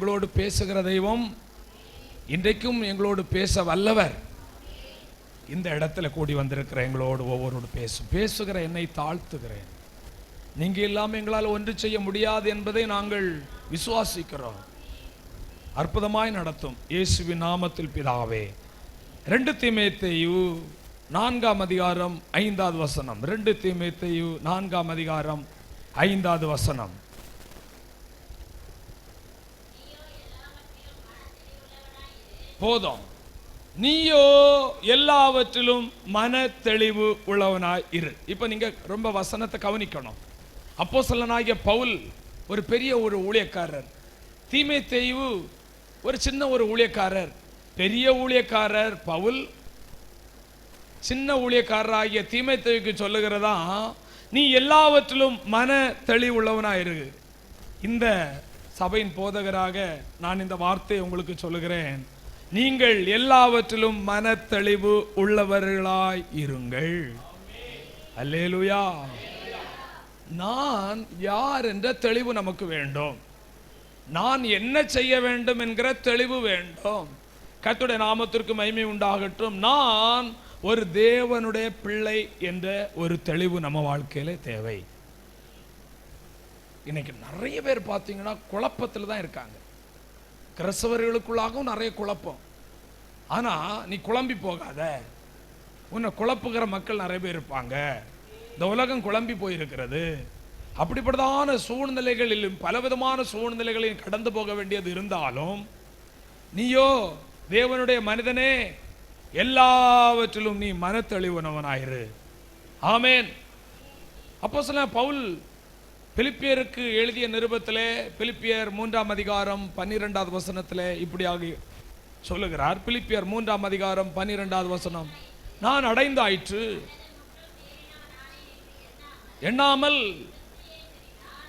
எங்களோடு பேசுகிற தெய்வம், இன்றைக்கும் எங்களோடு பேச வல்லவர். இந்த இடத்துல கூடி வந்திருக்கிற எங்களோடு ஒவ்வொருவரோடு பேசுகிற என்னை தாழ்த்துகிறேன். நீங்க இல்லாமல் எங்களால் ஒன்று செய்ய முடியாது என்பதை நாங்கள் விசுவாசிக்கிறோம். அற்புதமாய் நடத்தும் இயேசுவின் நாமத்தில் பிதாவே. 2 தீமோத்தேயு 4ஆம் அதிகாரம் 5வது வசனம். 2 தீமோத்தேயு 4ஆம் அதிகாரம் 5வது வசனம். போதும். நீயோ எல்லாவற்றிலும் மன தெளிவு உள்ளவனாய் இரு. இப்ப நீங்க ரொம்ப வசனத்தை கவனிக்கணும். அப்போஸ்தலனாகிய பவுல் ஒரு பெரிய ஒரு ஊழியக்காரர், தீமோத்தேயு ஒரு சின்ன ஒரு ஊழியக்காரர். பெரிய ஊழியக்காரர் பவுல் சின்ன ஊழியக்காரராகிய தீமோத்தேயுக்கு சொல்லுகிறதா, நீ எல்லாவற்றிலும் மன தெளிவுள்ளவனாயிரு. இந்த சபையின் போதகராக நான் இந்த வார்த்தையை உங்களுக்கு சொல்லுகிறேன். நீங்கள் எல்லாவற்றிலும் மன தெளிவு உள்ளவர்களாய் இருங்கள். அல்லேலூயா. நான் யார் என்ற தெளிவு நமக்கு வேண்டும். நான் என்ன செய்ய வேண்டும் என்கிற தெளிவு வேண்டும். கர்த்தருடைய நாமத்திற்கு மகிமை உண்டாகட்டும். நான் ஒரு தேவனுடைய பிள்ளை என்ற ஒரு தெளிவு நம்ம வாழ்க்கையில தேவை. இன்னைக்கு நிறைய பேர் பார்த்தீங்கன்னா குழப்பத்தில் தான் இருக்காங்க. கிறிஸ்தவர்களுக்குள்ளாகவும் நிறைய குழப்பம். ஆனா நீ குழம்பி போகாத. உன்னை குழப்புகிற மக்கள் நிறைய பேர் இருப்பாங்க. இந்த உலகம் குழம்பி போயிருக்கிறது. அப்படிப்பட்டதான சூழ்நிலைகளிலும் பலவிதமான சூழ்நிலைகளையும் கடந்து போக வேண்டியது இருந்தாலும், நீயோ தேவனுடைய மனிதனே, எல்லாவற்றிலும் நீ மனத்தெளிவுனவனாயிரு. ஆமேன். அப்போஸ்தலன் பவுல் பிலிப்பியருக்கு எழுதிய நிருபத்திலே, பிலிப்பியர் 3ஆம் அதிகாரம் 12வது வசனத்திலே இப்படியாக சொல்லுகிறார். பிலிப்பியர் 3ஆம் அதிகாரம் 12வது வசனம். நான் அடைந்தாயிற்று எண்ணாமல்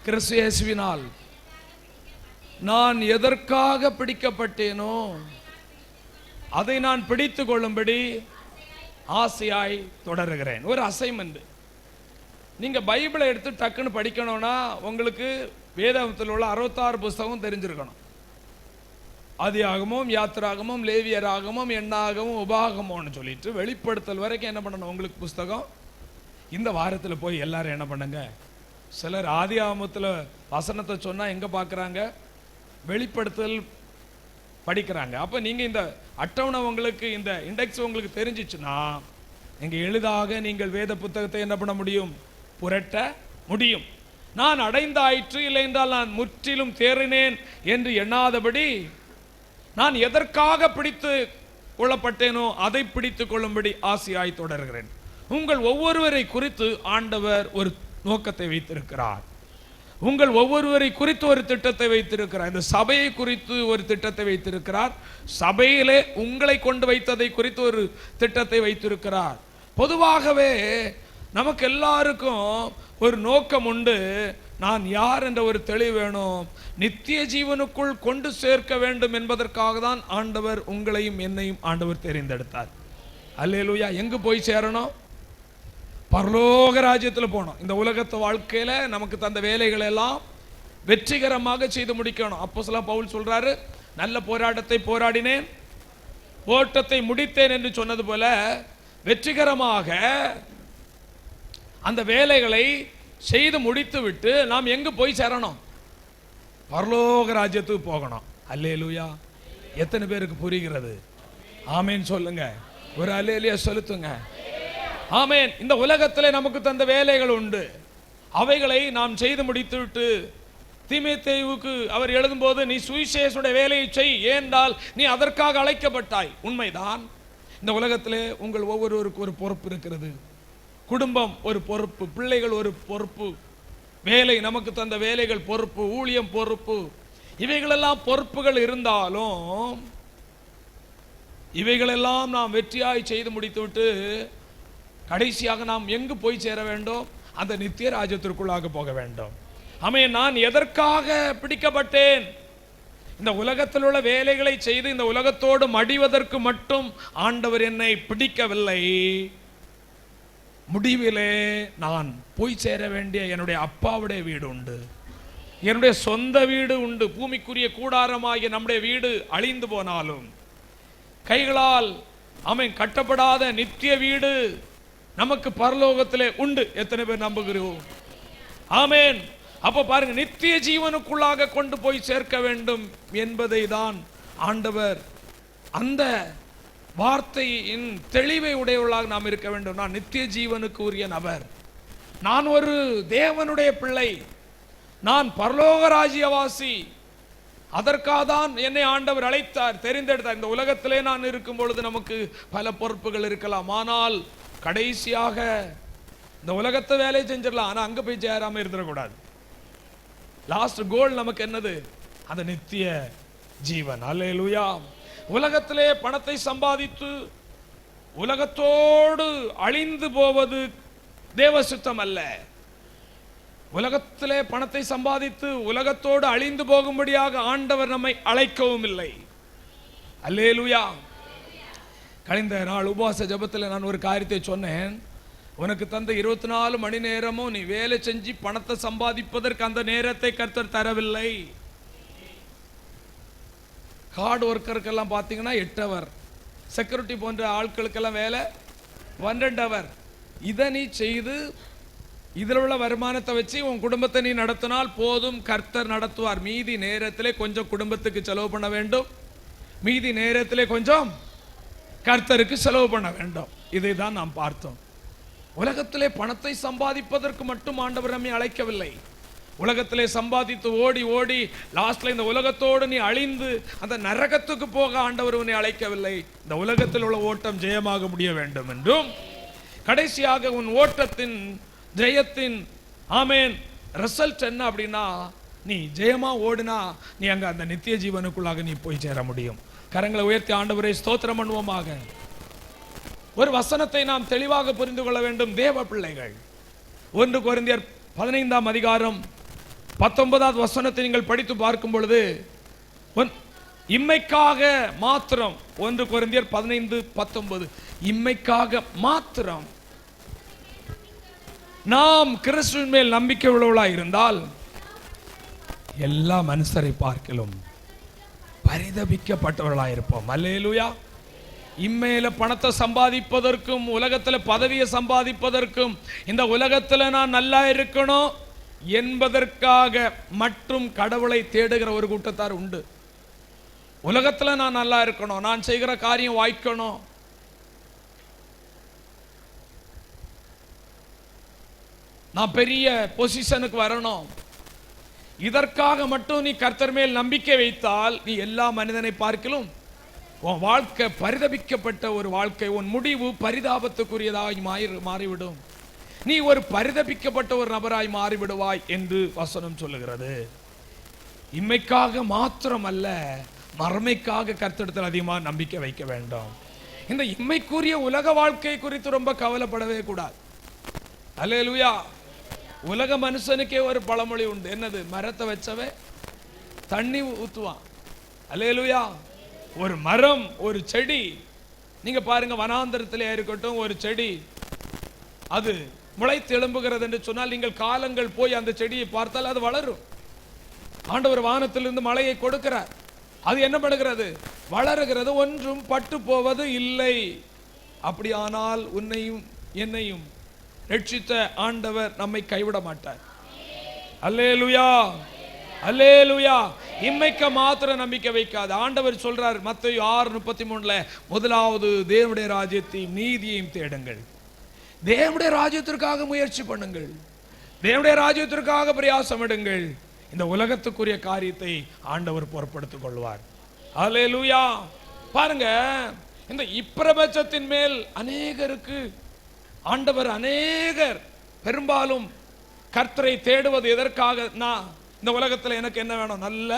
கிறிஸ்து இயேசுவினால் நான் எதற்காக பிடிக்கப்பட்டேனோ அதை நான் பிடித்து கொள்ளும்படி ஆசையாய் தொடருகிறேன். ஒரு அசைன்மெண்ட். நீங்க பைபிளை எடுத்து டக்குன்னு படிக்கணும்னா உங்களுக்கு வேதத்தில் உள்ள 66 புஸ்தகம் தெரிஞ்சிருக்கணும். ஆதியாகமும், யாத்திராகமும், லேவியராகமும், எண்ணாகமும், உபாகமும்னு சொல்லிட்டு வெளிப்படுத்தல் வரைக்கும் என்ன பண்ணணும் உங்களுக்கு புஸ்தகம். இந்த வாரத்தில் போய் எல்லாரும் என்ன பண்ணுங்க, சிலர் ஆதியாகமத்தில் வசனத்தை சொன்னா எங்க பார்க்குறாங்க, வெளிப்படுத்தல் படிக்கிறாங்க. அப்ப நீங்க இந்த அட்டவணை உங்களுக்கு, இந்த இண்டெக்ஸ் உங்களுக்கு தெரிஞ்சிச்சுன்னா நீங்க எளிதாக நீங்கள் வேத புத்தகத்தை என்ன பண்ண முடியும், புரட்ட முடியும். நான் அடைந்தாயிற்று, இல்லை என்றால் நான் முற்றிலும் தேறினேன் என்று எண்ணாதபடி நான் எதற்காக பிடித்து கொள்ளப்பட்டேனோ அதை பிடித்து கொள்ளும்படி ஆசையாய் தொடர்கிறேன். உங்கள் ஒவ்வொருவரை குறித்து ஆண்டவர் ஒரு நோக்கத்தை வைத்திருக்கிறார். உங்கள் ஒவ்வொருவரை குறித்து ஒரு திட்டத்தை வைத்திருக்கிறார். இந்த சபையை குறித்து ஒரு திட்டத்தை வைத்திருக்கிறார். சபையிலே உங்களை கொண்டு வைத்ததை குறித்து ஒரு திட்டத்தை வைத்திருக்கிறார். பொதுவாகவே நமக்கு எல்லாருக்கும் ஒரு நோக்கம் உண்டு. நான் யார் என்ற ஒரு தெளிவு வேணும். நித்திய ஜீவனுக்குள் கொண்டு சேர்க்க வேண்டும் என்பதற்காக தான் ஆண்டவர் உங்களையும் என்னையும் ஆண்டவர் தெரிந்தெடுத்தார். அல்லேலூயா. எங்கு போய் சேரணும்? பரலோக ராஜ்யத்தில் போகணும். இந்த உலகத்து வாழ்க்கையில நமக்கு தந்த வேலைகளை எல்லாம் வெற்றிகரமாக செய்து முடிக்கணும். அப்போஸ்தலன் பவுல் சொல்றாரு, நல்ல போராட்டத்தை போராடினேன், ஓட்டத்தை முடித்தேன் என்று சொன்னது போல வெற்றிகரமாக அந்த வேலைகளை செய்து முடித்து விட்டு நாம் எங்கு போய் சேரணும்? பரலோக ராஜ்யத்துக்கு போகணும். அல்லேலூயா. எத்தனை பேருக்கு புரிகிறது? ஆமேன் சொல்லுங்க. ஒரு அல்லேலூயா செலுத்துங்க. ஆமேன். இந்த உலகத்தில் நமக்கு தந்த வேலைகள் உண்டு. அவைகளை நாம் செய்து முடித்து விட்டு தீமோத்தேயுவுக்கு அவர் எழுதும்போது, நீ சுவிசேஷனுடைய வேலையை செய், ஏனென்றால் நீ அதற்காக அழைக்கப்பட்டாய். உண்மைதான். இந்த உலகத்திலே உங்கள் ஒவ்வொருவருக்கும் ஒரு பொறுப்பு இருக்கிறது. குடும்பம் ஒரு பொறுப்பு, பிள்ளைகள் ஒரு பொறுப்பு, வேலை நமக்கு தந்த வேலைகள் பொறுப்பு, ஊழியம் பொறுப்பு. இவைகளெல்லாம் பொறுப்புகள் இருந்தாலும் இவைகளெல்லாம் நாம் வெற்றியாய் செய்து முடித்துவிட்டு கடைசியாக நாம் எங்கு போய் சேர வேண்டும்? அந்த நித்திய ராஜ்யத்திற்குள்ளாக போக வேண்டும். ஆமென். நான் எதற்காக பிடிக்கப்பட்டேன்? இந்த உலகத்தில் உள்ள வேலைகளை செய்து இந்த உலகத்தோடு மடிவதற்கு மட்டும் ஆண்டவர் என்னை பிடிக்கவில்லை. முடிவிலே நான் போய் சேர வேண்டிய என்னுடைய அப்பாவுடைய வீடு உண்டு. என்னுடைய சொந்த வீடு உண்டு, பூமிக்குரிய கூடாரமாகிய நம்முடைய வீடு அழிந்து போனாலும் கைகளால் ஆமென் கட்டப்படாத நித்திய வீடு நமக்கு பரலோகத்திலே உண்டு. எத்தனை பேர் நம்புகிறோம்? ஆமென். அப்ப பாருங்க, நித்திய ஜீவனுக்குள்ளாக கொண்டு போய் சேர்க்க வேண்டும் என்பதை தான் ஆண்டவர், அந்த வார்த்தையின் தெளிவை உடையவர்களாக நாம் இருக்க வேண்டும். நான் நித்திய ஜீவனுக்கு உரிய நபர், நான் ஒரு தேவனுடைய பிள்ளை, நான் பரலோக ராஜ்யவாசி. அதற்காக தான் என்னை ஆண்டவர் அழைத்தார், தெரிந்தெடுத்தார். இந்த உலகத்திலே நான் இருக்கும் பொழுது நமக்கு பல பொறுப்புகள் இருக்கலாம், ஆனால் கடைசியாக இந்த உலகத்தை வேலையை செஞ்சிடலாம், ஆனால் அங்கே போய் சேராம இருந்துடக்கூடாது. லாஸ்ட் கோல் நமக்கு என்னது? அந்த நித்திய ஜீவன். அல்லேலூயா. உலகத்திலே பணத்தை சம்பாதித்து உலகத்தோடு அழிந்து போவது தேவ சித்தம் அல்ல. உலகத்திலே பணத்தை சம்பாதித்து உலகத்தோடு அழிந்து போகும்படியாக ஆண்டவர் நம்மை அழைக்கவும் இல்லை. அல்லேலூயா. கழிந்த நாள் உபவாச ஜெபத்தில் நான் ஒரு காரியத்தை சொன்னேன். உனக்கு தந்த 24 மணி நேரமும் நீ வேலை செஞ்சு பணத்தை சம்பாதிப்பதற்கு அந்த நேரத்தை கர்த்தர் தரவில்லை. ஹார்ட் ஒர்க்கருக்கெல்லாம் பார்த்தீங்கன்னா 8 ஹவர், செக்யூரிட்டி போன்ற ஆட்களுக்கெல்லாம் வேலை 12 ஹவர். இதை நீ செய்து இதில் உள்ள வருமானத்தை வச்சு உன் குடும்பத்தை நீ நடத்தினால் போதும், கர்த்தர் நடத்துவார். மீதி நேரத்திலே கொஞ்சம் குடும்பத்துக்கு செலவு பண்ண வேண்டும், மீதி நேரத்திலே கொஞ்சம் கர்த்தருக்கு செலவு பண்ண வேண்டும். இதை தான் நாம் பார்த்தோம். உலகத்திலே பணத்தை சம்பாதிப்பதற்கு மட்டும் ஆண்டவர் நம்மை அழைக்கவில்லை. உலகத்திலே சம்பாதித்து ஓடி ஓடி லாஸ்ட்ல இந்த உலகத்தோடு நீ அழிந்து அந்த நரகத்துக்கு போக ஆண்டவர் உன்னை அழைக்கவில்லை. இந்த உலகத்தில் உள்ள ஓட்டம் ஜெயமாக முடிய வேண்டும் என்றும், கடைசியாக உன் ஓட்டத்தின் ஜெயத்தின் ஆமென் ரிசல்ட் என்ன அப்படின்னா, நீ ஜெயமா ஓடினா நீ அங்க அந்த நித்திய ஜீவனுக்குள்ளாக நீ போய் சேர முடியும். கரங்களை உயர்த்தி ஆண்டவரை ஸ்தோத்திரம் பண்ணுவோமாக. ஒரு வசனத்தை நாம் தெளிவாக புரிந்து கொள்ள வேண்டும் தேவ பிள்ளைகள். 1 கொரிந்தியர் 15ஆம் அதிகாரம் 19வது வசனத்தை நீங்கள் படித்து பார்க்கும் பொழுது, இம்மைக்காக மாத்திரம், 1 கொரிந்தியர் 15:19, இம்மைக்காக மாத்திரம் நாம் கிறிஸ்துவின் மேல் நம்பிக்கை உள்ளவர்களாக இருந்தால் எல்லா மனுஷரை பார்க்கலும் பரிதபிக்கப்பட்டவர்களாக இருப்போம். அல்லேலூயா. இம்மையில பணத்தை சம்பாதிப்பதற்கும் உலகத்துல பதவியை சம்பாதிப்பதற்கும் இந்த உலகத்துல நான் நல்லா இருக்கணும் என்பதற்காக மற்றும் கடவுளை தேடுகிற ஒரு கூட்டத்தார் உண்டு. உலகத்துல நான் நல்லா இருக்கணும், நான் செய்கிற காரியம் வாய்க்கணும், நான் பெரிய பொசிஷனுக்கு வரணும், இதற்காக மட்டும் நீ கர்த்தர் மேல் நம்பிக்கை வைத்தால் நீ எல்லா மனிதனை பார்க்கலும் உன் வாழ்க்கை பரிதபிக்கப்பட்ட ஒரு வாழ்க்கை, உன் முடிவு பரிதாபத்துக்குரியதாய் மாறிவிடும். நீ ஒரு பரிதபிக்கப்பட்ட ஒரு நபராய் மாறிவிடுவாய் என்று வசனம் சொல்லுகிறது. இம்மைக்காக மாத்திரம் அல்ல, மறுமைக்காக கர்த்தரிடத்தில் அதிகமாக நம்பிக்கை வைக்க வேண்டும். இந்த இம்மைக்குரிய உலக வாழ்க்கை குறித்து ரொம்ப கவலைப்படவே கூடாது. அல்லேலூயா. உலக மனுஷனுக்கே ஒரு பழமொழி உண்டு, என்னது? மரத்தை வச்சவே தண்ணி ஊத்துவான். அல்லேலூயா. ஒரு மரம், ஒரு செடி, நீங்க பாருங்க, வனாந்தரத்திலே இருக்கட்டும், ஒரு செடி அது முளைத்து எழும்புகிறது என்று சொன்னால் நீங்கள் காலங்கள் போய் அந்த செடியை பார்த்தால் அது வளரும். ஆண்டவர் வானத்திலிருந்து மழையை கொடுக்கிறார், அது என்ன பண்ணுகிறது? வளருகிறது, ஒன்றும் பட்டு போவது இல்லை. அப்படியானால் உன்னையும் என்னையும் ரட்சித்த ஆண்டவர் நம்மை கைவிட மாட்டார். அல்லேலூயா. அல்லேலூயா. இம்மைக்கு மாத்திரம் நம்பிக்கை வைக்காது. ஆண்டவர் சொல்றார் மத்தேயு 6:33, முதலாவது தேவனுடைய ராஜ்யத்தையும் நீதியையும் தேடுங்கள், தேவனுடைய ராஜ்யத்திற்காக முயற்சி பண்ணுங்கள், தேவனுடைய ராஜ்யத்திற்காக பிரயாசம் எடுங்கள், இந்த உலகத்துக்குரிய காரியத்தை ஆண்டவர் பொறுப்படுத்திக் கொள்வார். அல்லேலூயா. பாருங்க, இந்த இப்பிரபஞ்சத்தின் மேல் அநேகருக்கு ஆண்டவர், அநேகர் பெரும்பாலும் கர்த்தரை தேடுவது எதற்காக? நான் இந்த உலகத்தில் எனக்கு என்ன வேணும்? நல்ல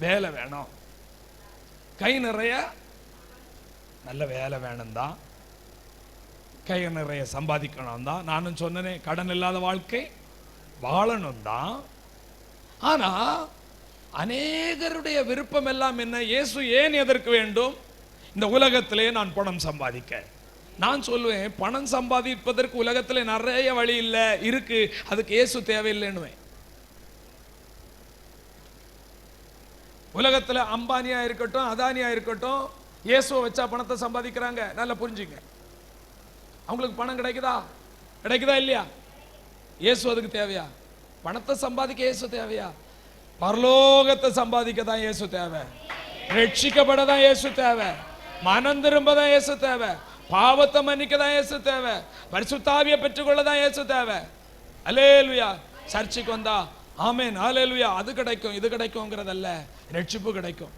வேலை வேணும், கை நிறைய நல்ல வேலை வேணும் தான், கை நிறைய சம்பாதிக்கணும் தான். நானும் சொன்னேனே, கடன் இல்லாத வாழ்க்கை வாழணும் தான். ஆனா அநேகருடைய விருப்பம் எல்லாம் என்ன? இயேசு ஏன் எதற்கு வேண்டும்? இந்த உலகத்திலே நான் பணம் சம்பாதிக்க. நான் சொல்லுவேன், பணம் சம்பாதிப்பதற்கு உலகத்தில் நிறைய வழி இல்லை, இருக்கு, அதுக்கு இயேசு தேவையில்லைன்னு. உலகத்துல அம்பானியா இருக்கட்டும், அதானியா இருக்கட்டும், இயேசுவை வச்சா பணத்தை சம்பாதிக்கிறாங்க. நல்லா புரிஞ்சுங்க. அவங்களுக்கு பணம் கிடைக்குதா இல்லையா? இயேசு அதுக்கு தேவையா? பணத்தை சம்பாதிக்க இயேசு தேவையா? பரலோகத்தை சம்பாதிக்க தான் இயேசு தேவை. ரட்சிக்கப்பட தான் இயேசு தேவை. மனம் திரும்ப தான் இயேசு தேவை. பாவத்தை மன்னிக்க தான் இயேசு தேவை. பரிசுத்தாவியை பெற்றுக்கொள்ள தான் இயேசு தேவை. அல்லேலூயா. சர்ச்சுக்கு வந்தா ஆமென் அல்லேலூயா அது கிடைக்கும் இது கிடைக்கும்ங்கிறதல்ல, ரட்சிப்பு கிடைக்கும்.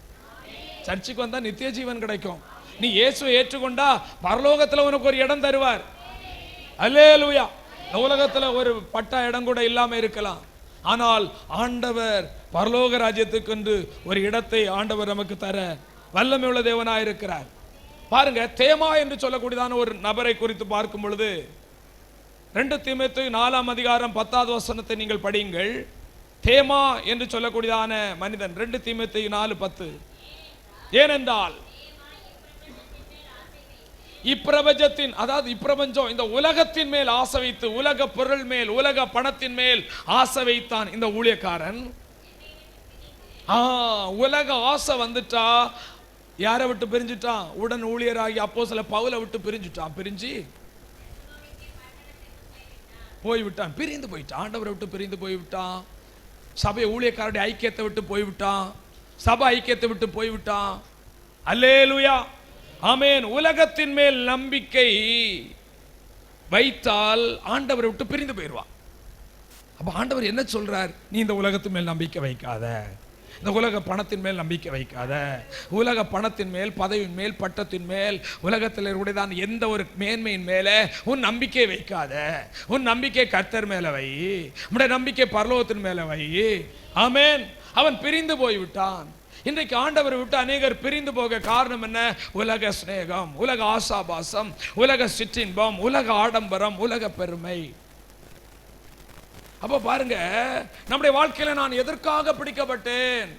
சர்ச்சுக்கு வந்தா நித்திய ஜீவன் கிடைக்கும். நீ இயேசுவை ஏற்றுக்கொண்டா பரலோகத்துல உனக்கு ஒரு இடம் தருவார். அல்லேலூயா. உலகத்துல ஒரு பட்டா இடம் கூட இல்லாம இருக்கலாம், ஆனால் ஆண்டவர் பரலோக ராஜ்யத்துக்கு என்று ஒரு இடத்தை ஆண்டவர் நமக்கு தர வல்லமை உள்ள தேவனாய் இருக்கிறார். பாருங்க, தேமா என்று சொல்லக்கூடியதான ஒரு நபரை குறித்து பார்க்கும் பொழுது 2 தீமோத்தேயு 4ஆம் அதிகாரம் 10வது வசனத்தை நீங்கள் படியுங்கள். தேமா என்று சொல்லக்கூடியதான மனிதன் 2 தீமோத்தேயு 4:10. ஏனென்றால் இப்பிரபஞ்சத்தின், அதாவது இப்பிரபஞ்சம் இந்த உலகத்தின் மேல் ஆசை வைத்து, உலக பொருள் மேல், உலக பணத்தின் மேல் ஆசை வைத்தான் இந்த ஊழியக்காரன். உலக ஆசை வந்துட்டா யாரை விட்டு பிரிஞ்சுட்டான்? உடன் ஊழியராகி அப்போஸ்தலர் பவுலை விட்டு பிரிஞ்சுட்டான். பிரிஞ்சு போய்விட்டான், பிரிந்து போயிட்டான். ஆண்டவரை விட்டு பிரிந்து போய்விட்டான். சபை ஊழியக்காரருடைய ஐக்கியத்தை விட்டு போய்விட்டான். சபை ஐக்கியத்தை விட்டு போய்விட்டான். அல்லேலூயா ஆமென். உலகத்தின் மேல் நம்பிக்கை வைத்தால் ஆண்டவரை விட்டு பிரிந்து போயிடுவான். அப்ப ஆண்டவர் என்ன சொல்றார்? நீ இந்த உலகத்தின் மேல் நம்பிக்கை வைக்காத, இந்த உலக பணத்தின் மேல் நம்பிக்கை வைக்காத, உலக பணத்தின் மேல், பதவியின் மேல், பட்டத்தின் மேல், உலகத்தில் இருக்கக்கூடியதான் எந்த ஒரு மேன்மையின் மேல உன் நம்பிக்கை வைக்காத. உன் நம்பிக்கை கர்த்தர் மேல வை, உன்னுடைய நம்பிக்கை பரலோகத்தின் மேல வை. ஆமென். அவன் பிரிந்து போய்விட்டான். இன்றைக்கு ஆண்டவரை விட்டு அநேகர் பிரிந்து போக காரணம் என்ன? உலக சிநேகம், உலக ஆசாபாசம், உலக சிற்றின்பம், உலக ஆடம்பரம், உலக பெருமை. அப்ப பாருங்க, நம்முடைய வாழ்க்கையில நான் எதற்காக பிடிக்கப்பட்டேன்?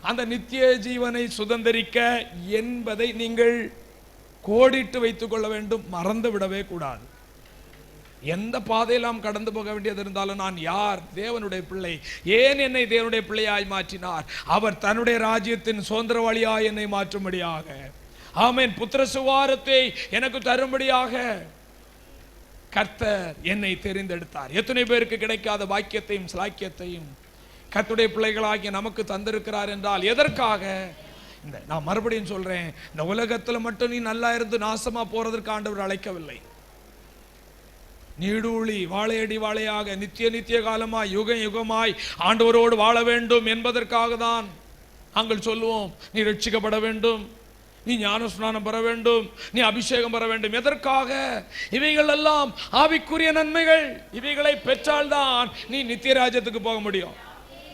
அந்த நித்திய ஜீவனை சுதந்திரிக்க என்பதை நீங்கள் கோடிட்டு வைத்துக் கொள்ள வேண்டும், மறந்து விடவே கூடாது. எந்த பாதையில் நாம் கடந்து போக வேண்டியது இருந்தாலும், நான் யார்? தேவனுடைய பிள்ளை. ஏன் என்னை தேவனுடைய பிள்ளையாய் மாற்றினார்? அவர் தன்னுடைய ராஜ்யத்தின் சுதந்திரவாளியாய் என்னை மாற்றும்படியாக, ஆமென், புத்திர சுவாரத்தை எனக்கு தரும்படியாக கர்த்தர் என்னை தெரிந்தெடுத்தார். எத்தனை பேருக்கு கிடைக்காத பாக்கியத்தையும் ஸ்லாக்கியத்தையும் கர்த்தருடைய பிள்ளைகளாகிய நமக்கு தந்திருக்கிறார் என்றால் எதற்காக? நான் மறுபடியும் சொல்றேன், இந்த உலகத்துல மட்டும் நீ நல்லா இருந்து நாசமா போறதற்கு ஆண்டவர் அழைக்கவில்லை. நீடூழி வாழையடி வாழையாக நித்திய நித்திய காலமாய் யுக யுகமாய் ஆண்டவரோடு வாழ வேண்டும் என்பதற்காக தான் நாங்கள் சொல்லுவோம், நீ ரட்சிக்கப்பட வேண்டும், நீ ஞானஸ்நானம் பெற வேண்டும், நீ அபிஷேகம் பெற வேண்டும். எதற்காக? இவைகள் எல்லாம் ஆவிக்குரிய நன்மைகள். இவைகளை பெற்றால்தான் நீ நித்திய ராஜ்யத்துக்கு போக முடியும்.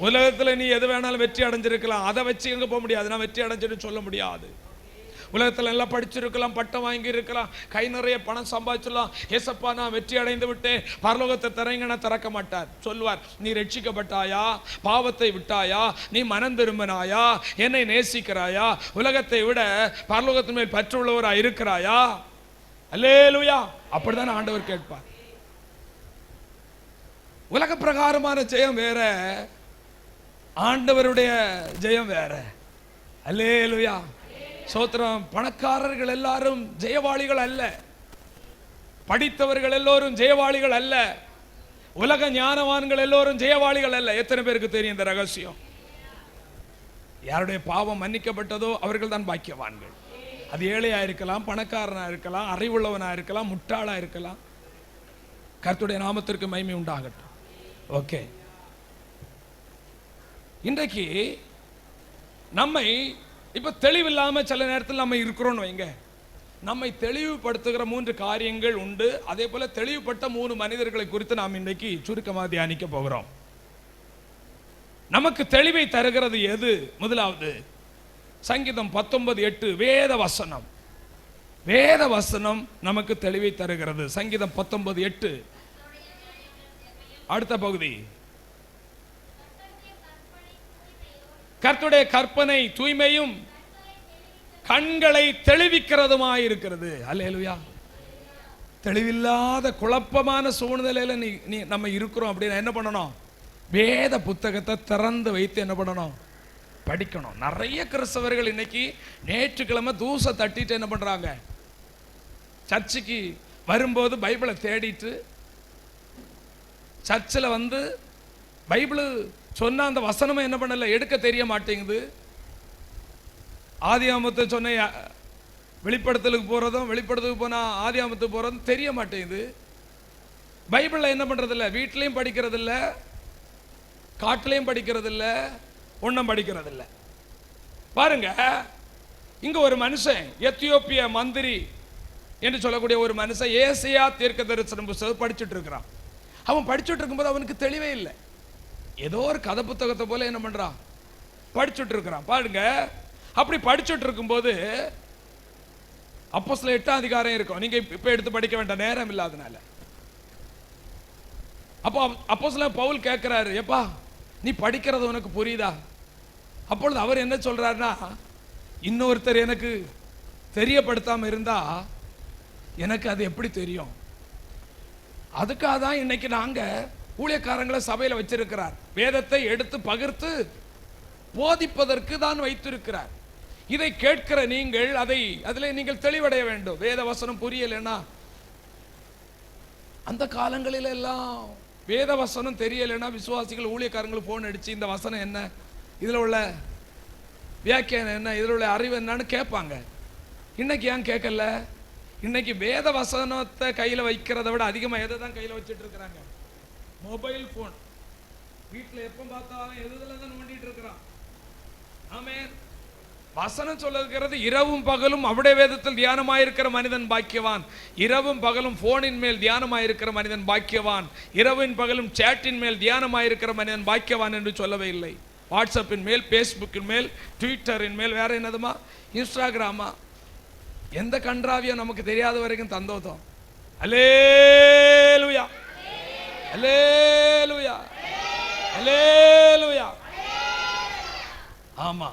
உலகத்துல நீ எது வேணாலும் வெற்றி அடைஞ்சிருக்கலாம், அதை வச்சு எங்க போக முடியாது. நான் வெற்றி அடைஞ்சிட்டு சொல்ல முடியாது. உலகத்துல எல்லாம் படிச்சிருக்கலாம், பட்டம் வாங்கி இருக்கலாம், கை நிறைய பணம் சம்பாதிச்சிடலாம். ஏசப்பா நான் வெற்றி அடைந்து விட்டேன், பரலோகத்தை திறங்கன்னா திறக்க மாட்டார். சொல்வார், நீ ரட்சிக்கப்பட்டாயா, பாவத்தை விட்டாயா, நீ மனம் திரும்பினாயா, என்னை நேசிக்கிறாயா, உலகத்தை விட பரலோகத்தின் மேல் பற்றுள்ளவரா இருக்கிறாயா? அல்லேலூயா. அப்படிதான் ஆண்டவர் கேட்பார். உலக பிரகாரமான ஜெயம் வேற, ஆண்டவருடைய ஜெயம் வேற. அல்லேலூயா. சோத்திரம். பணக்காரர்கள் எல்லாரும் ஜெயவாளிகள் அல்ல, படித்தவர்கள் எல்லோரும் ஜெயவாளிகள் அல்ல, உலக ஞானவான்கள் எல்லோரும் ஜெயவாளிகள் அல்ல. எத்தனை பேருக்கு தெரியும் இந்த ரகசியம்? யாருடைய பாவம் மன்னிக்கப்பட்டதோ அவர்கள் தான் பாக்கியவான்கள். அது ஏழையா இருக்கலாம், பணக்காரனா இருக்கலாம், அறிவுள்ளவனா இருக்கலாம், முட்டாளா இருக்கலாம். கர்த்தருடைய நாமத்திற்கு மகிமை உண்டாகட்டும். ஓகே, இன்றைக்கு நம்மை இப்ப தெளிவில்லாம சில நேரத்தில் நம்ம இருக்கிறோம்னு வைங்க. நம்மை தெளிவுபடுத்துகிற 3 காரியங்கள் உண்டு. அதே போல தெளிவுபட்ட 3 மனிதர்களை குறித்து நாம் இன்றைக்கு சுருக்கமாக தியானிக்க போகிறோம். நமக்கு தெளிவை தருகிறது எது? முதலாவது சங்கீதம் 19:8 வேத வசனம். வேத வசனம் நமக்கு தெளிவை தருகிறது. சங்கீதம் 19:8. அடுத்த பகுதி, கர்த்தருடைய கற்பனை தூய்மையும் கண்களை தெளிவிக்கிறதுமாய் இருக்கிறது. அல்லேலூயா. தெளிவில்லாத குழப்பமான சூழ்நிலையில நம்ம இருக்கிறோம் அப்படின்னா என்ன பண்ணணும்? வேத புத்தகத்தை திறந்து வைத்து என்ன பண்ணணும்? படிக்கணும். நிறைய கிறிஸ்தவர்கள் இன்னைக்கு ஞாயிற்றுக்கிழமை தூசை தட்டிட்டு என்ன பண்றாங்க, சர்ச்சுக்கு வரும்போது பைபிளை தேடிட்டு சர்ச்சில் வந்து பைபிள் சொன்ன அந்த வசனமும் என்ன பண்ணல, எடுக்க தெரிய மாட்டேங்குது. ஆதியாமத்தை சொன்ன வெளிப்படுத்தலுக்கு போறதும், வெளிப்படுத்தலுக்கு போனா ஆதியாமத்துக்கு போறதும் தெரிய மாட்டேங்குது. பைபிள்ல என்ன பண்றது இல்லை, வீட்லையும் படிக்கிறது இல்லை, காட்டிலையும் படிக்கிறது இல்லை, ஒன்றும் படிக்கிறது இல்லை. பாருங்க, இங்க ஒரு மனுஷன் எத்தியோப்பிய மந்திரி என்று சொல்லக்கூடிய ஒரு மனுஷன் ஏசாயா தீர்க்கதரிசன புத்தகம் படிச்சுட்டு இருக்கிறான். அவன் படிச்சுட்டு இருக்கும்போது அவனுக்கு தெளிவே இல்லை. ஏதோ ஒரு கதை புத்தகத்தை போல என்ன பண்றான், படிச்சுட்டு இருக்கிறான். பாருங்க, அப்படி படிச்சுட்டு இருக்கும்போது அப்போஸ்தலர் 8ஆம் அதிகாரம் இருக்கும். நீங்க இப்ப எடுத்து படிக்க வேண்டாம், நேரம் இல்லாதனால. அப்போ அப்போஸ்தலர் பவுல் கேட்கிறாரு, எப்பா நீ படிக்கிறது உனக்கு புரியுதா? அப்பொழுது அவர் என்ன சொல்றாருன்னா, இன்னொருத்தர் எனக்கு தெரியப்படுத்தாம இருந்தா எனக்கு அது எப்படி தெரியும்? அதுக்காக தான் இன்னைக்கு நாங்க ஊழியக்காரங்களை சபையில வச்சிருக்கிறார். வேதத்தை எடுத்து பகிர்ந்து போதிப்பதற்கு தான் வைத்திருக்கிறார். இதை கேட்கிற நீங்கள் அதில் நீங்கள் தெளிவடைய வேண்டும். வேத வசனம் புரியலைன்னா, அந்த காலங்களில் எல்லாம் வேத வசனம் தெரியலைன்னா விசுவாசிகள் ஊழியக்காரங்களுக்கு போன் அடிச்சு இந்த வசனம் என்ன, இதுல உள்ள வியாக்கியானம் என்ன, இதுல உள்ள அறிவு என்னன்னு கேட்பாங்க. இன்னைக்கு ஏன் கேட்கல? இன்னைக்கு வேத வசனத்தை கையில வைக்கிறத விட அதிகமா எதை தான் கையில வச்சுட்டு இருக்கிறாங்க? Mobile phone. வீட்டுல எப்ப பார்த்தாலும் எதுல தான் நோண்டிட்டு இருக்கிறான். ஆமென். வசனம் சொல்லுகிறது, இரவும் பகலும் அவருடைய வேதத்தில் தியானமாயிருக்கிற மனிதன் பாக்கியவான். இரவும் பகலும் போனின் மேல் தியானமாயிருக்கிற மனிதன் பாக்கியவான். இரவின் பகலும் சேட்டின் மேல் தியானமாயிருக்கிற மனிதன் பாக்கியவான் என்று சொல்லவே இல்லை. வாட்ஸ்அப்பின் மேல், பேஸ்புக்கின் மேல், ட்விட்டரின் மேல், வேற என்னதுமா, இன்ஸ்டாகிராமா, எந்த கன்றாவியும் நமக்கு தெரியாத வரைக்கும் தந்தோதம். அல்லேலூயா, அல்லேலூயா, அல்லேலூயா. ஆமா,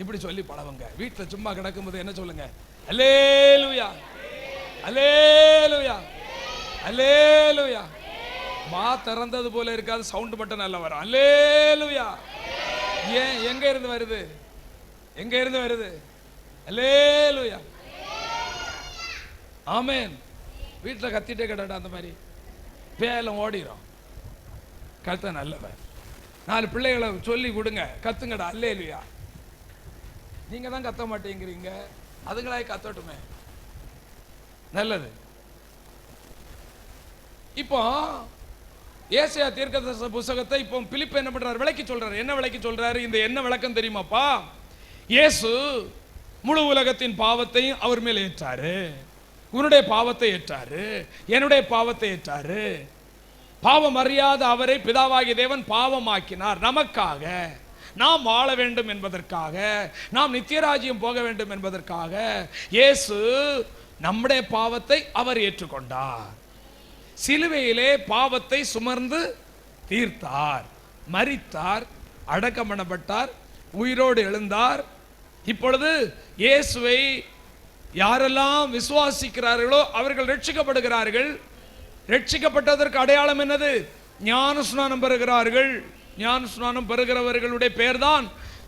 இப்படி சொல்லி பழவங்க. வீட்டில் சும்மா கிடக்கும்போது என்ன சொல்லுங்க, அல்லேலூயா, அல்லேலூயா, அல்லேலூயா. மா திறந்தது போல இருக்காது, சவுண்ட் பட்டன் நல்லா வரும். அல்லேலூயா. ஏன், எங்க இருந்து வருது, எங்க இருந்து வருது? அல்லேலூயா, ஆமென். வீட்டில் கத்திட்டே கிடடா, அந்த மாதிரி பேலம் ஓடிடும். கத்த நல்லவர். 4 பிள்ளைகளை சொல்லி கொடுங்க, கத்துங்கடா அல்லேலூயா. நீங்க தான் கத்த மாட்டேங்கிறீங்க, அதுங்களாய் கத்தட்டுமே. நல்லது. இப்போ ஏசாயா தீர்க்கதரிசன புத்தகத்தை இப்போ பிலிப்பு என்ன பண்றாரு, விளக்கி சொல்றாரு. என்ன விளக்கி சொல்றாரு? இந்த என்ன விளக்கம் தெரியுமாப்பா? இயேசு முழு உலகத்தின் பாவத்தையும் அவர் மேல் ஏற்றாரு. உன்னுடைய பாவத்தை ஏற்றாரு, என்னுடைய பாவத்தை ஏற்றாரு. பாவம் அறியாத அவரை பிதாவாகிய தேவன் பாவமாக்கினார் நமக்காக. நாம் வாழ வேண்டும் என்பதற்காக, நாம் நித்தியராஜ்யம் போக வேண்டும் என்பதற்காக இயேசு நம்முடைய பாவத்தை அவர் ஏற்றுக்கொண்டார். சிலுவையிலே பாவத்தை சுமர்ந்து தீர்த்தார், மரித்தார், அடக்கம் பண்ணப்பட்டார், உயிரோடு எழுந்தார். இப்பொழுது இயேசுவை யாரெல்லாம் விசுவாசிக்கிறார்களோ அவர்கள் ரட்சிக்கப்படுகிறார்கள். ரட்சிக்கப்பட்டதற்கு அடையாளம் என்னது? ஞானஸ்நானம் பெறுகிறார்கள். ஞானஸ்நானம் பெறுகிறவர்களுடைய பெயர்தான்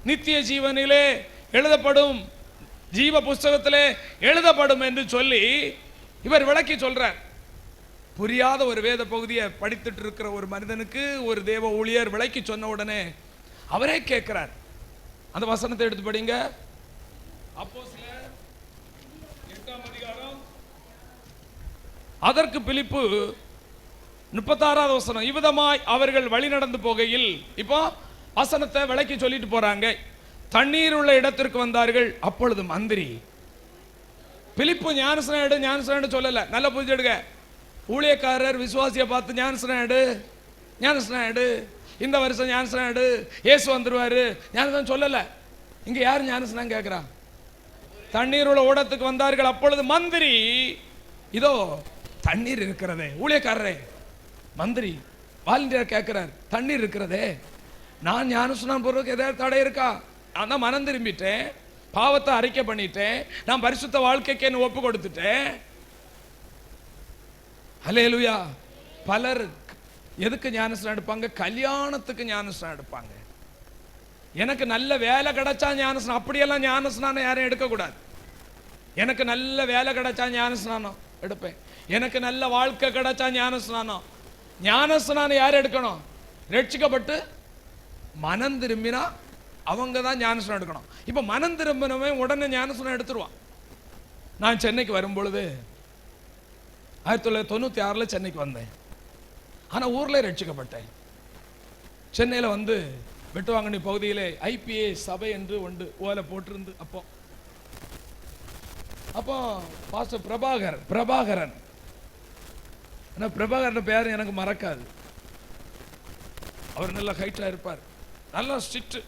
நித்திய ஜீவனிலே எழுதப்படும், ஜீவ புஸ்தகத்திலே எழுதப்படும் என்று சொல்லி இவர் விளக்கி சொல்றார். புரியாத ஒரு வேத பகுதியை படித்துட்டு இருக்கிற ஒரு மனிதனுக்கு ஒரு தேவ ஊழியர் விளக்கி சொன்ன உடனே அவரே கேட்கிறார். அந்த வசனத்தை எடுத்து படிங்க. அப்போஸ்தலர் 8ஆம் அதிகாரம். அதற்கு பிலிப்பு 36வது வசனம். இவ்விதமாய் அவர்கள் வழி நடந்து போகையில், இப்போ வசனத்தை விளக்கி சொல்லிட்டு போறாங்க. தண்ணீர் உள்ள இடத்திற்கு வந்தார்கள். அப்பொழுது மந்திரி, பிலிப்பு ஞானஸ்நானம் சொல்லல, நல்ல புரிஞ்சுடுங்க. ஊழியக்காரர் விசுவாசியை பார்த்து ஞானஸ்நானம் எடு, இந்த வருஷம் ஞானஸ்நானம் எடு, இயேசு வந்துருவாரு, ஞானஸ்நானம் சொல்லல. இங்க யார் ஞானஸ்நானம் கேட்கிறா? தண்ணீர் உள்ள ஓடத்துக்கு வந்தார்கள். அப்பொழுது மந்திரி, இதோ தண்ணீர் இருக்கிறதே. ஊழியக்காரரே, மந்திரி வாலண்டியர் கேட்கிறார், தண்ணீர் இருக்கிறதே, நான் ஞானஸ்நானம் போறதுக்கு ஏதாவது தடை இருக்கா? நான் தான் மனம் திரும்பிட்டேன், பாவத்தை அறிக்கை பண்ணிட்டேன், நான் பரிசுத்த வாழ்க்கைக்கு என்ன ஒப்பு கொடுத்துட்டேன். அல்லேலூயா. பலர் எதுக்கு ஞானஸ்நானம் எடுப்பாங்க? கல்யாணத்துக்கு ஞானஸ்நானம் எடுப்பாங்க. எனக்கு நல்ல வேலை கிடைச்சா ஞானஸ்நானம், அப்படியெல்லாம் ஞானஸ்நானம் யாரும் எடுக்கக்கூடாது. எனக்கு நல்ல வேலை கிடைச்சா ஞானஸ்நானம் எடுப்பேன், எனக்கு நல்ல வாழ்க்கை கிடைச்சா ஞானஸ்நானம். ஞானஸ்நானம் யார் எடுக்கணும்? ரட்சிக்கப்பட்டு மனம் திரும்பினா அவங்க தான் ஞானஸ்நானம் எடுக்கணும். இப்போ மனம் திரும்பினவன் உடனே ஞானஸ்நானம் எடுத்துருவான். நான் சென்னைக்கு வரும்பொழுது 1996 சென்னைக்கு வந்தேன். ஆனால் ஊரில் ரட்சிக்கப்பட்டேன். சென்னையில் வந்து வெட்டுவாங்கனி பகுதியிலே IPA சபை என்று ஒன்று ஓலை போட்டிருந்து அப்போ பாஸ்டர் பிரபாகரன் ஆனால் பிரபாகரன் பேர் எனக்கு மறக்காது. அவர் நல்ல ஹைட்டாக இருப்பார், நல்லா ஸ்ட்ரிக்ட்.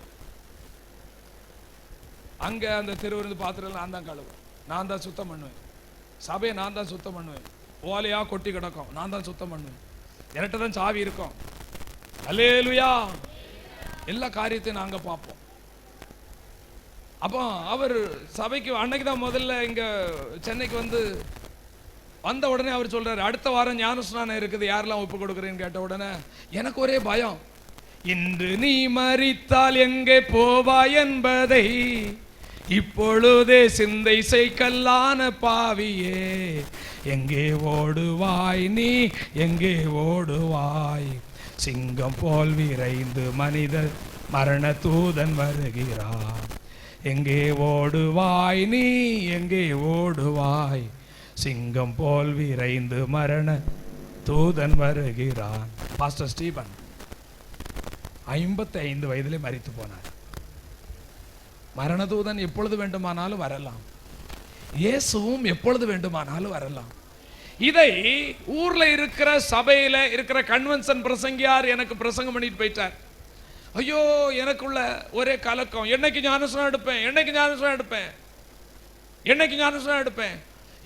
அங்கே அந்த தெருவிருந்து பாத்திரம் நான் தான் கழுவேன், நான் தான் சுத்தம் பண்ணுவேன், சபையை நான் தான் சுத்தம் பண்ணுவேன், ஓலையா கொட்டி கிடக்கும் நான் தான் சுத்தம் பண்ணுவேன், என்கிட்ட தான் சாவி இருக்கும். அல்லேலூயா. எல்லா காரியத்தையும் நாங்கள் பார்ப்போம். அப்போ அவர் சபைக்கு அன்னைக்கு தான் முதல்ல இங்கே சென்னைக்கு வந்த உடனே அவர் சொல்றாரு, அடுத்த வாரம் ஞானஸ்நானம் இருக்குது, யாரெல்லாம் ஒப்பு கொடுக்குறேன்னு கேட்ட உடனே எனக்கு ஒரே பயம். இன்று நீ மரித்தால் எங்கே போவாய் என்பதை இப்பொழுதே சிந்தை செய்கல்லான பாவியே, எங்கே ஓடுவாய் நீ, எங்கே ஓடுவாய்? சிங்கம் போல் விரைந்து மனிதர் மரண தூதன் வருகிறான். எங்கே ஓடுவாய் நீ, எங்கே ஓடுவாய்? சிங்கம் போல் விரைந்து மரண தூதன் வருகிறான். பாஸ்டர் ஸ்டீபன் 55 வயதிலே மரித்து போனார். மரணதூதன் எப்பொழுது வேண்டுமானாலும் வரலாம், இயேசுவும் எப்பொழுது வேண்டுமானாலும் வரலாம். இதை ஊர்ல இருக்கிற சபையில இருக்கிற கன்வென்ஷன் பிரசங்கியார் எனக்கு பிரசங்கம் பண்ணிட்டு போயிட்டார். ஐயோ, எனக்குள்ள ஒரே கலக்கம். என்னைக்கு ஞானஸ்நானம் எடுப்பேன், என்னைக்கு ஞானஸ்நானம் எடுப்பேன், என்னைக்கு ஞானஸ்நானம் எடுப்பேன்?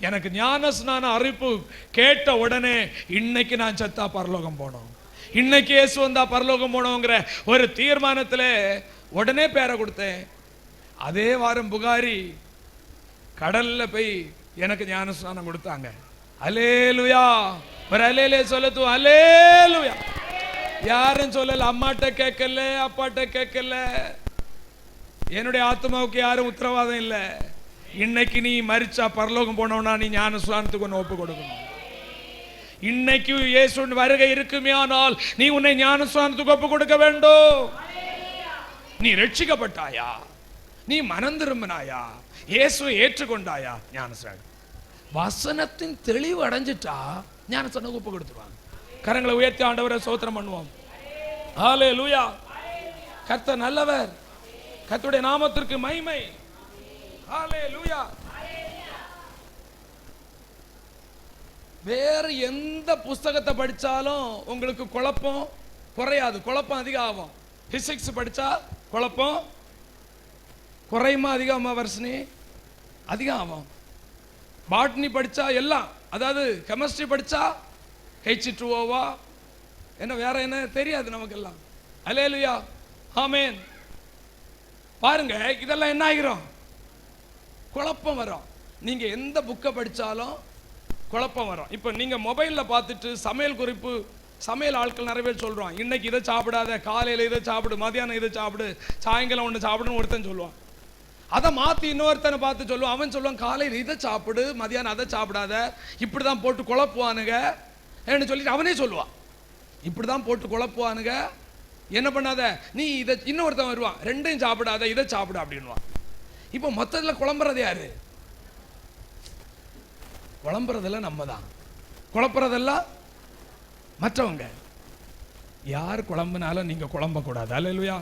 எனக்கு ஞானஸ்நான அறிவிப்பு கேட்ட உடனே இன்னைக்கு நான் செத்தா பரலோகம் போனோம், இன்னைக்கு இயேசு வந்தா பரலோகம் போனோங்கிற ஒரு தீர்மானத்தில் உடனே பேரை கொடுத்தேன். அதே வாரம் புகாரி கடல்ல போய் எனக்கு ஞானஸ்நானம் கொடுத்தாங்க. அல்லேலூயா. ஒரு அல்லேலே சொல்லத்து. அல்லேலூயா. யாரும் சொல்லல, அம்மாட்ட கேட்கல, அப்பாட்ட கேட்கல, என்னுடைய ஆத்மாவுக்கு யாரும் உத்தரவாதம் இல்லை. இன்னைக்கு நீ மரிச்சா பரலோகம் போனோம்னா நீ ஞானஸ்நானத்துக்கு ஒன்று ஒப்பு கொடுக்கணும். இன்னைக்கு இயேசு வருகை இருக்குமே ஆனால் நீ உன்னை ஞானஸ்நானத்துக்கு ஒப்பு கொடுக்க வேண்டும். நீ ரட்சிக்கப்பட்டாயா, நீ மனம் திரும்பினாயா, இயேசுவை ஏற்றுக்கொண்டாயா, ஞானஸ்நானம் வசனத்தின் தெளிவு அடைஞ்சிட்டா ஞானஸ்நானம் ஒப்பு கொடுத்துருவாங்க. கரங்களை உயர்த்தி ஆண்டவரை ஸ்தோத்திரம் பண்ணுவோம். ஹல்லேலூயா. கர்த்தர் நல்லவர், கர்த்தருடைய நாமத்திற்கு மகிமை. ஹல்லேலூயா. வேற எந்த புஸ்தகத்தை படிச்சாலும் உங்களுக்கு குழப்பம் குறையாது, குழப்பம் அதிகம் ஆகும். பிசிக்ஸ் படிச்சா குழப்பம் குறையுமா அதிகமா? வர்ஷினி அதிகம் ஆகும். பாட்னி படிச்சா எல்லாம், அதாவது கெமிஸ்ட்ரி படிச்சா H2O என்ன வேற என்ன தெரியாது நமக்கெல்லாம். அல்லேலூயா. ஆமென். பாருங்க, இதெல்லாம் என்ன ஆகிரும்? குழப்பம் வரும். நீங்க எந்த புக்கை படிச்சாலும் குழப்பம் வரும். இப்போ நீங்க மொபைல்ல பார்த்துட்டு சமையல் குறிப்பு, சமையல் ஆட்கள் நிறைய பேர் சொல்றான், இன்னைக்கு இதை சாப்பிடாத, காலையில இதை சாப்பிடு, மதியானம் இதை சாப்பிடு, சாயங்காலம் ஒன்று சாப்பிடுன்னு ஒருத்தன் சொல்லுவான். அதை மாற்றி இன்னொருத்தனை பார்த்து சொல்லுவான். அவன் சொல்லுவான், காலையில் இதை சாப்பிடு, மதியானம் அதை சாப்பிடாத, இப்படி தான் போட்டு குழப்புவானுங்க என்று சொல்லிட்டு அவனே சொல்லுவான். இப்படி தான் போட்டு குழப்புவானுங்க, என்ன பண்ணாத நீ இதை. இன்னொருத்தன் வருவான், ரெண்டையும் சாப்பிடாத, இதை சாப்பிடு அப்படின்வான். இப்போ மொத்தத்தில் குழம்புறது யாரு? குழம்புறதெல்லாம் நம்ம தான், குழப்புறதெல்லாம் மற்றவங்க. யார் குழம்புனாலும் நீங்க குழம்பக்கூடாது. அல்லேலூயா.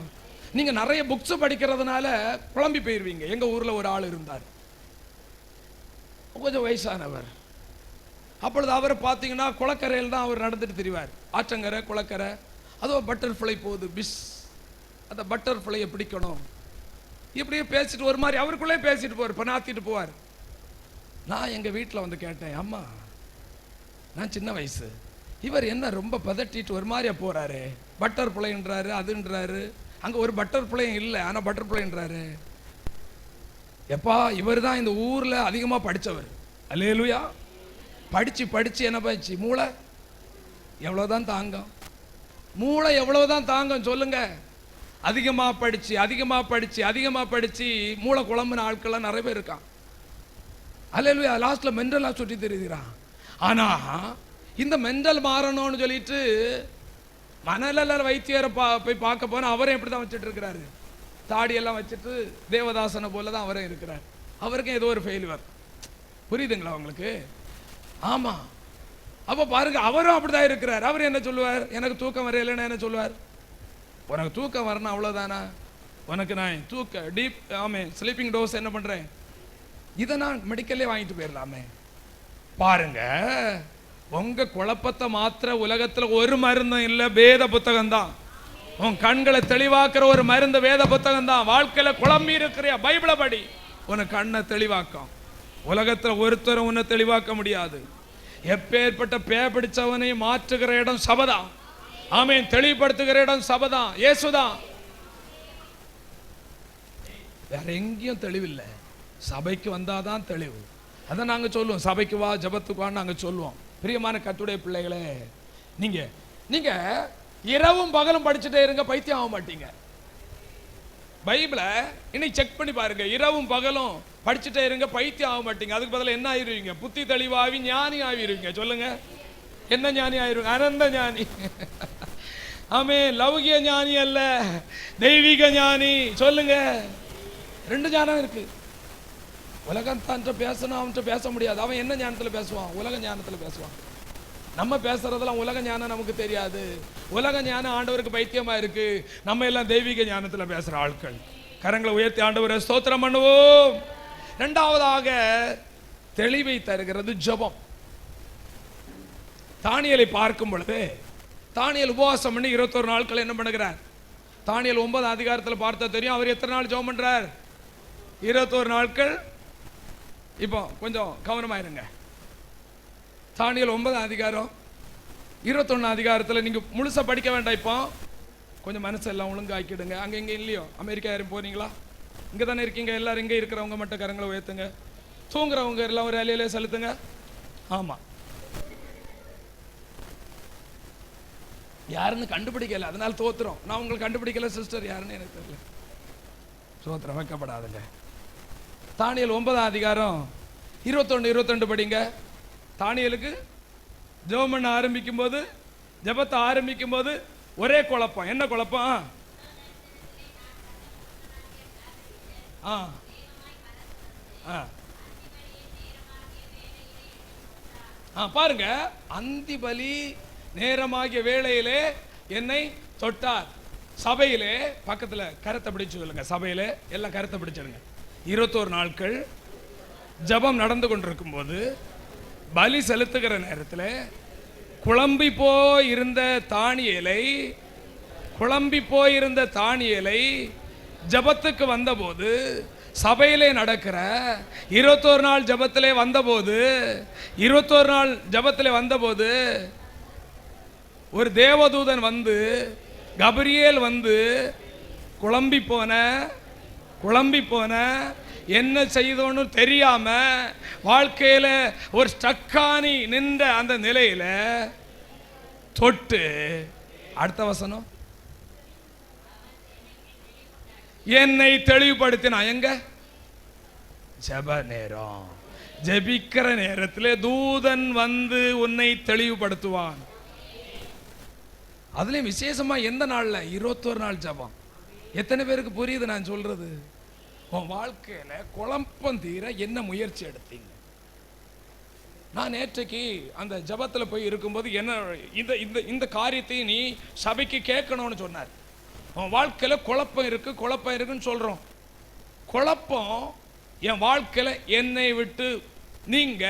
நீங்க நிறைய புக்ஸ் படிக்கிறதுனால குழம்பி போயிருவீங்க. எங்க ஊர்ல ஒரு ஆள் இருந்தார், கொஞ்சம் வயசானவர். அப்பொழுது அவரை பார்த்தீங்கன்னா குளக்கரையில் தான் அவர் நடந்துட்டு திரிவார். ஆற்றங்கரை, குளக்கரை, அதோ பட்டர்ஃப்ளை போகுது, பிஸ், அந்த பட்டர்ஃப்ளையை பிடிக்கணும், இப்படியே பேசிட்டு ஒரு மாதிரி அவருக்குள்ளே பேசிட்டு போவார், பணாத்திட்டு போவார். நான் எங்கள் வீட்டில் வந்து கேட்டேன், அம்மா நான் சின்ன வயசு, இவர் என்ன ரொம்ப பதட்டிட்டு ஒரு மாதிரியா போறாரு, பட்டர்ஃப்ளைன்றாரு, அதுன்றாரு, அங்கே ஒரு பட்டர்ஃப்ளையும் இல்லை ஆனால் பட்டர்ஃப்ளைன்றாரு. எப்பா, இவர் தான் இந்த ஊரில் அதிகமாக படித்தவர். அல்லேலூயா. படித்து படித்து என்ன போச்சு, மூளை எவ்வளோதான் தாங்கும், மூளை எவ்வளோதான் தாங்கும் சொல்லுங்க. அதிகமாக படித்து மூளை குழம்புன ஆட்கள்லாம் நிறைய பேர் இருக்கான். அல்லேலூயா. லாஸ்ட்டில் மென்டலாக சுற்றி தெரியுறான். ஆனால் இந்த மென்டல் மாறணும்னு சொல்லிட்டு மனநல வைத்தியரை போய் பார்க்க போனால் அவரே எப்படி தான் வச்சுட்டு இருக்கிறாரு, தாடியெல்லாம் வச்சுட்டு தேவதாசனை போல தான் அவரே இருக்கிறார். அவருக்கும் ஏதோ ஒரு ஃபெயில்வர். புரியுதுங்களா உங்களுக்கு? ஆமாம். அப்போ பாருங்க, அவரும் அப்படிதான் இருக்கிறார். அவர் என்ன சொல்லுவார்? எனக்கு தூக்கம் வரையிலன்னு என்ன சொல்லுவார்? உனக்கு தூக்கம் வரணும் அவ்வளோதானா? உனக்கு நான் டீப் ஸ்லீப்பிங் டோஸ் என்ன பண்ணுறேன், இதை நான் மெடிக்கல்லே வாங்கிட்டு போயிடலாமே. பாருங்க, உங்க குழப்பத்தை மாத்திர உலகத்தில் ஒரு மருந்தும் இல்லை, வேத புத்தகம் தான். உன் கண்களை தெளிவாக்குற ஒரு மருந்து வேத புத்தகம் தான். வாழ்க்கையில குழம்பி இருக்கிற பைபிளை படி, உனக்கு கண்ணை தெளிவாக்கும். உலகத்தில் ஒருத்தரும் உன்னை தெளிவாக்க முடியாது. எப்பேற்பட்ட பிடிச்சவனை மாற்றுகிற இடம் சபைதான். ஆமென். தெளிவுபடுத்துகிற இடம் சபைதான், இயேசுதான். வேற எங்கேயும் தெளிவில்லை. சபைக்கு வந்தாதான் தெளிவு. அதை நாங்க சொல்லுவோம், சபைக்கு வா, ஜபத்துக்கு வான்னு நாங்க சொல்லுவோம். பிரியமான கர்த்தருடைய பிள்ளைகளே, நீங்க இரவும் பகலும் படிச்சுட்டே இருங்க, பைத்தியம் ஆக மாட்டீங்க. பைபிளை இன்னைக்கு செக் பண்ணி பாருங்க. இரவும் பகலும் படிச்சுட்டே இருங்க, பைத்தியம் ஆக மாட்டீங்க. அதுக்கு பதிலாக என்ன ஆயிருவீங்க? புத்தி தெளிவாகி ஞானி ஆகிருவீங்க. சொல்லுங்க, என்ன ஞானி ஆயிருவீங்க? அனந்த ஞானி. ஆமே, லௌகிய ஞானி அல்ல, தெய்வீக ஞானி. சொல்லுங்க, ரெண்டு ஞானம் இருக்கு. உலகம் தான் பேசணும், அவன்கிட்ட பேச முடியாது. அவன் என்ன ஞானத்தில் பேசுவான்? உலக ஞானத்தில் பேசுவான். நம்ம பேசுறதெல்லாம் உலக ஞானம் நமக்கு தெரியாது. உலக ஞானம் ஆண்டவருக்கு பைத்தியமா இருக்கு. நம்ம எல்லாம் தெய்வீக ஞானத்தில் பேசுற ஆட்கள். கரங்களை உயர்த்தி ஆண்டவரை ஸ்தோத்திரம் பண்ணுவோம். இரண்டாவதாக தெளிவை தருகிறது ஜெபம். தானியேலை பார்க்கும் பொழுது, தானியேல் உபவாசம் பண்ணி 21 நாட்கள் என்ன பண்ணுகிறார்? தானியேல் 9 அதிகாரத்தில் பார்த்தா தெரியும். அவர் எத்தனை நாள் ஜெபம் பண்றார்? 21 நாட்கள். இப்போ கொஞ்சம் கவனமாயிருங்க. தானியேல் 9 அதிகாரம் 21 அதிகாரத்தில் நீங்க முழுசா படிக்க வேண்டாம். இப்போ கொஞ்சம் மனசு எல்லாம் ஒழுங்காக்கிடுங்க. அங்க இங்க இல்லையோ? அமெரிக்கா யாரும் போறீங்களா? இங்க தானே இருக்கீங்க எல்லாரும். இங்க இருக்கிறவங்க மட்டும் கரங்களை உயர்த்துங்க. தூங்குறவங்க எல்லாம் ஒரு அலையிலே செலுத்துங்க. ஆமா, யாருன்னு கண்டுபிடிக்கல, அதனால தோத்துறோம். நான் உங்களுக்கு கண்டுபிடிக்கல சிஸ்டர், யாருன்னு எனக்கு தெரியல. சோத்திரம், வைக்கப்படாதுங்க. தானியேல் 9 அதிகாரம் 21 22 படிங்க. தானியேலுக்கு ஜெபம் பண்ண ஆரம்பிக்கும் போது, ஜெபத்தை ஆரம்பிக்கும் போது ஒரே குழப்பம். என்ன குழப்பம்? பாருங்க, அந்தி பலி நேரமாகிய வேளையிலே என்னை தொட்டார். சபையிலே பக்கத்துல கரத்தை பிடிச்சு சொல்லுங்க. சபையிலே எல்லாம் கரத்தை பிடிச்சிருங்க. 21 நாட்கள் ஜெபம் நடந்து கொண்டிருக்கும் போது, பலி செலுத்துகிற நேரத்தில் குழம்பி போயிருந்த தானியேலை ஜபத்துக்கு வந்தபோது, சபையிலே நடக்கிற 21 நாள் ஜபத்திலே வந்தபோது, 21 நாள் ஜபத்திலே வந்தபோது ஒரு தேவதூதன் வந்து, கபிரியேல் வந்து குழம்பி போன என்ன செய்தோன்னு தெரியாம வாழ்க்கையில ஒரு ஸ்டக்கானி நின்ற அந்த நிலையில தொட்டு, அடுத்த வசனம், என்னை தெளிவுபடுத்தினான். எங்க? ஜெப நேரம். ஜெபிக்கிற நேரத்தில் தூதன் வந்து உன்னை தெளிவுபடுத்துவான். அதுலயும் விசேஷமா எந்த நாள்ல? 21 நாள் ஜெபம். எத்தனை பேருக்கு புரியுது நான் சொல்றது? உன் வாழ்க்கையில குழப்பம் தீர என்ன முயற்சி எடுத்தீங்க? நான் நேற்றைக்கு அந்த ஜபத்தில் போய் இருக்கும்போது என்ன இந்த காரியத்தை நீ சபைக்கு கேட்கணும்னு சொன்னார். உன் வாழ்க்கையில குழப்பம் இருக்குன்னு சொல்றோம். குழப்பம் என் வாழ்க்கையில என்னை விட்டு நீங்க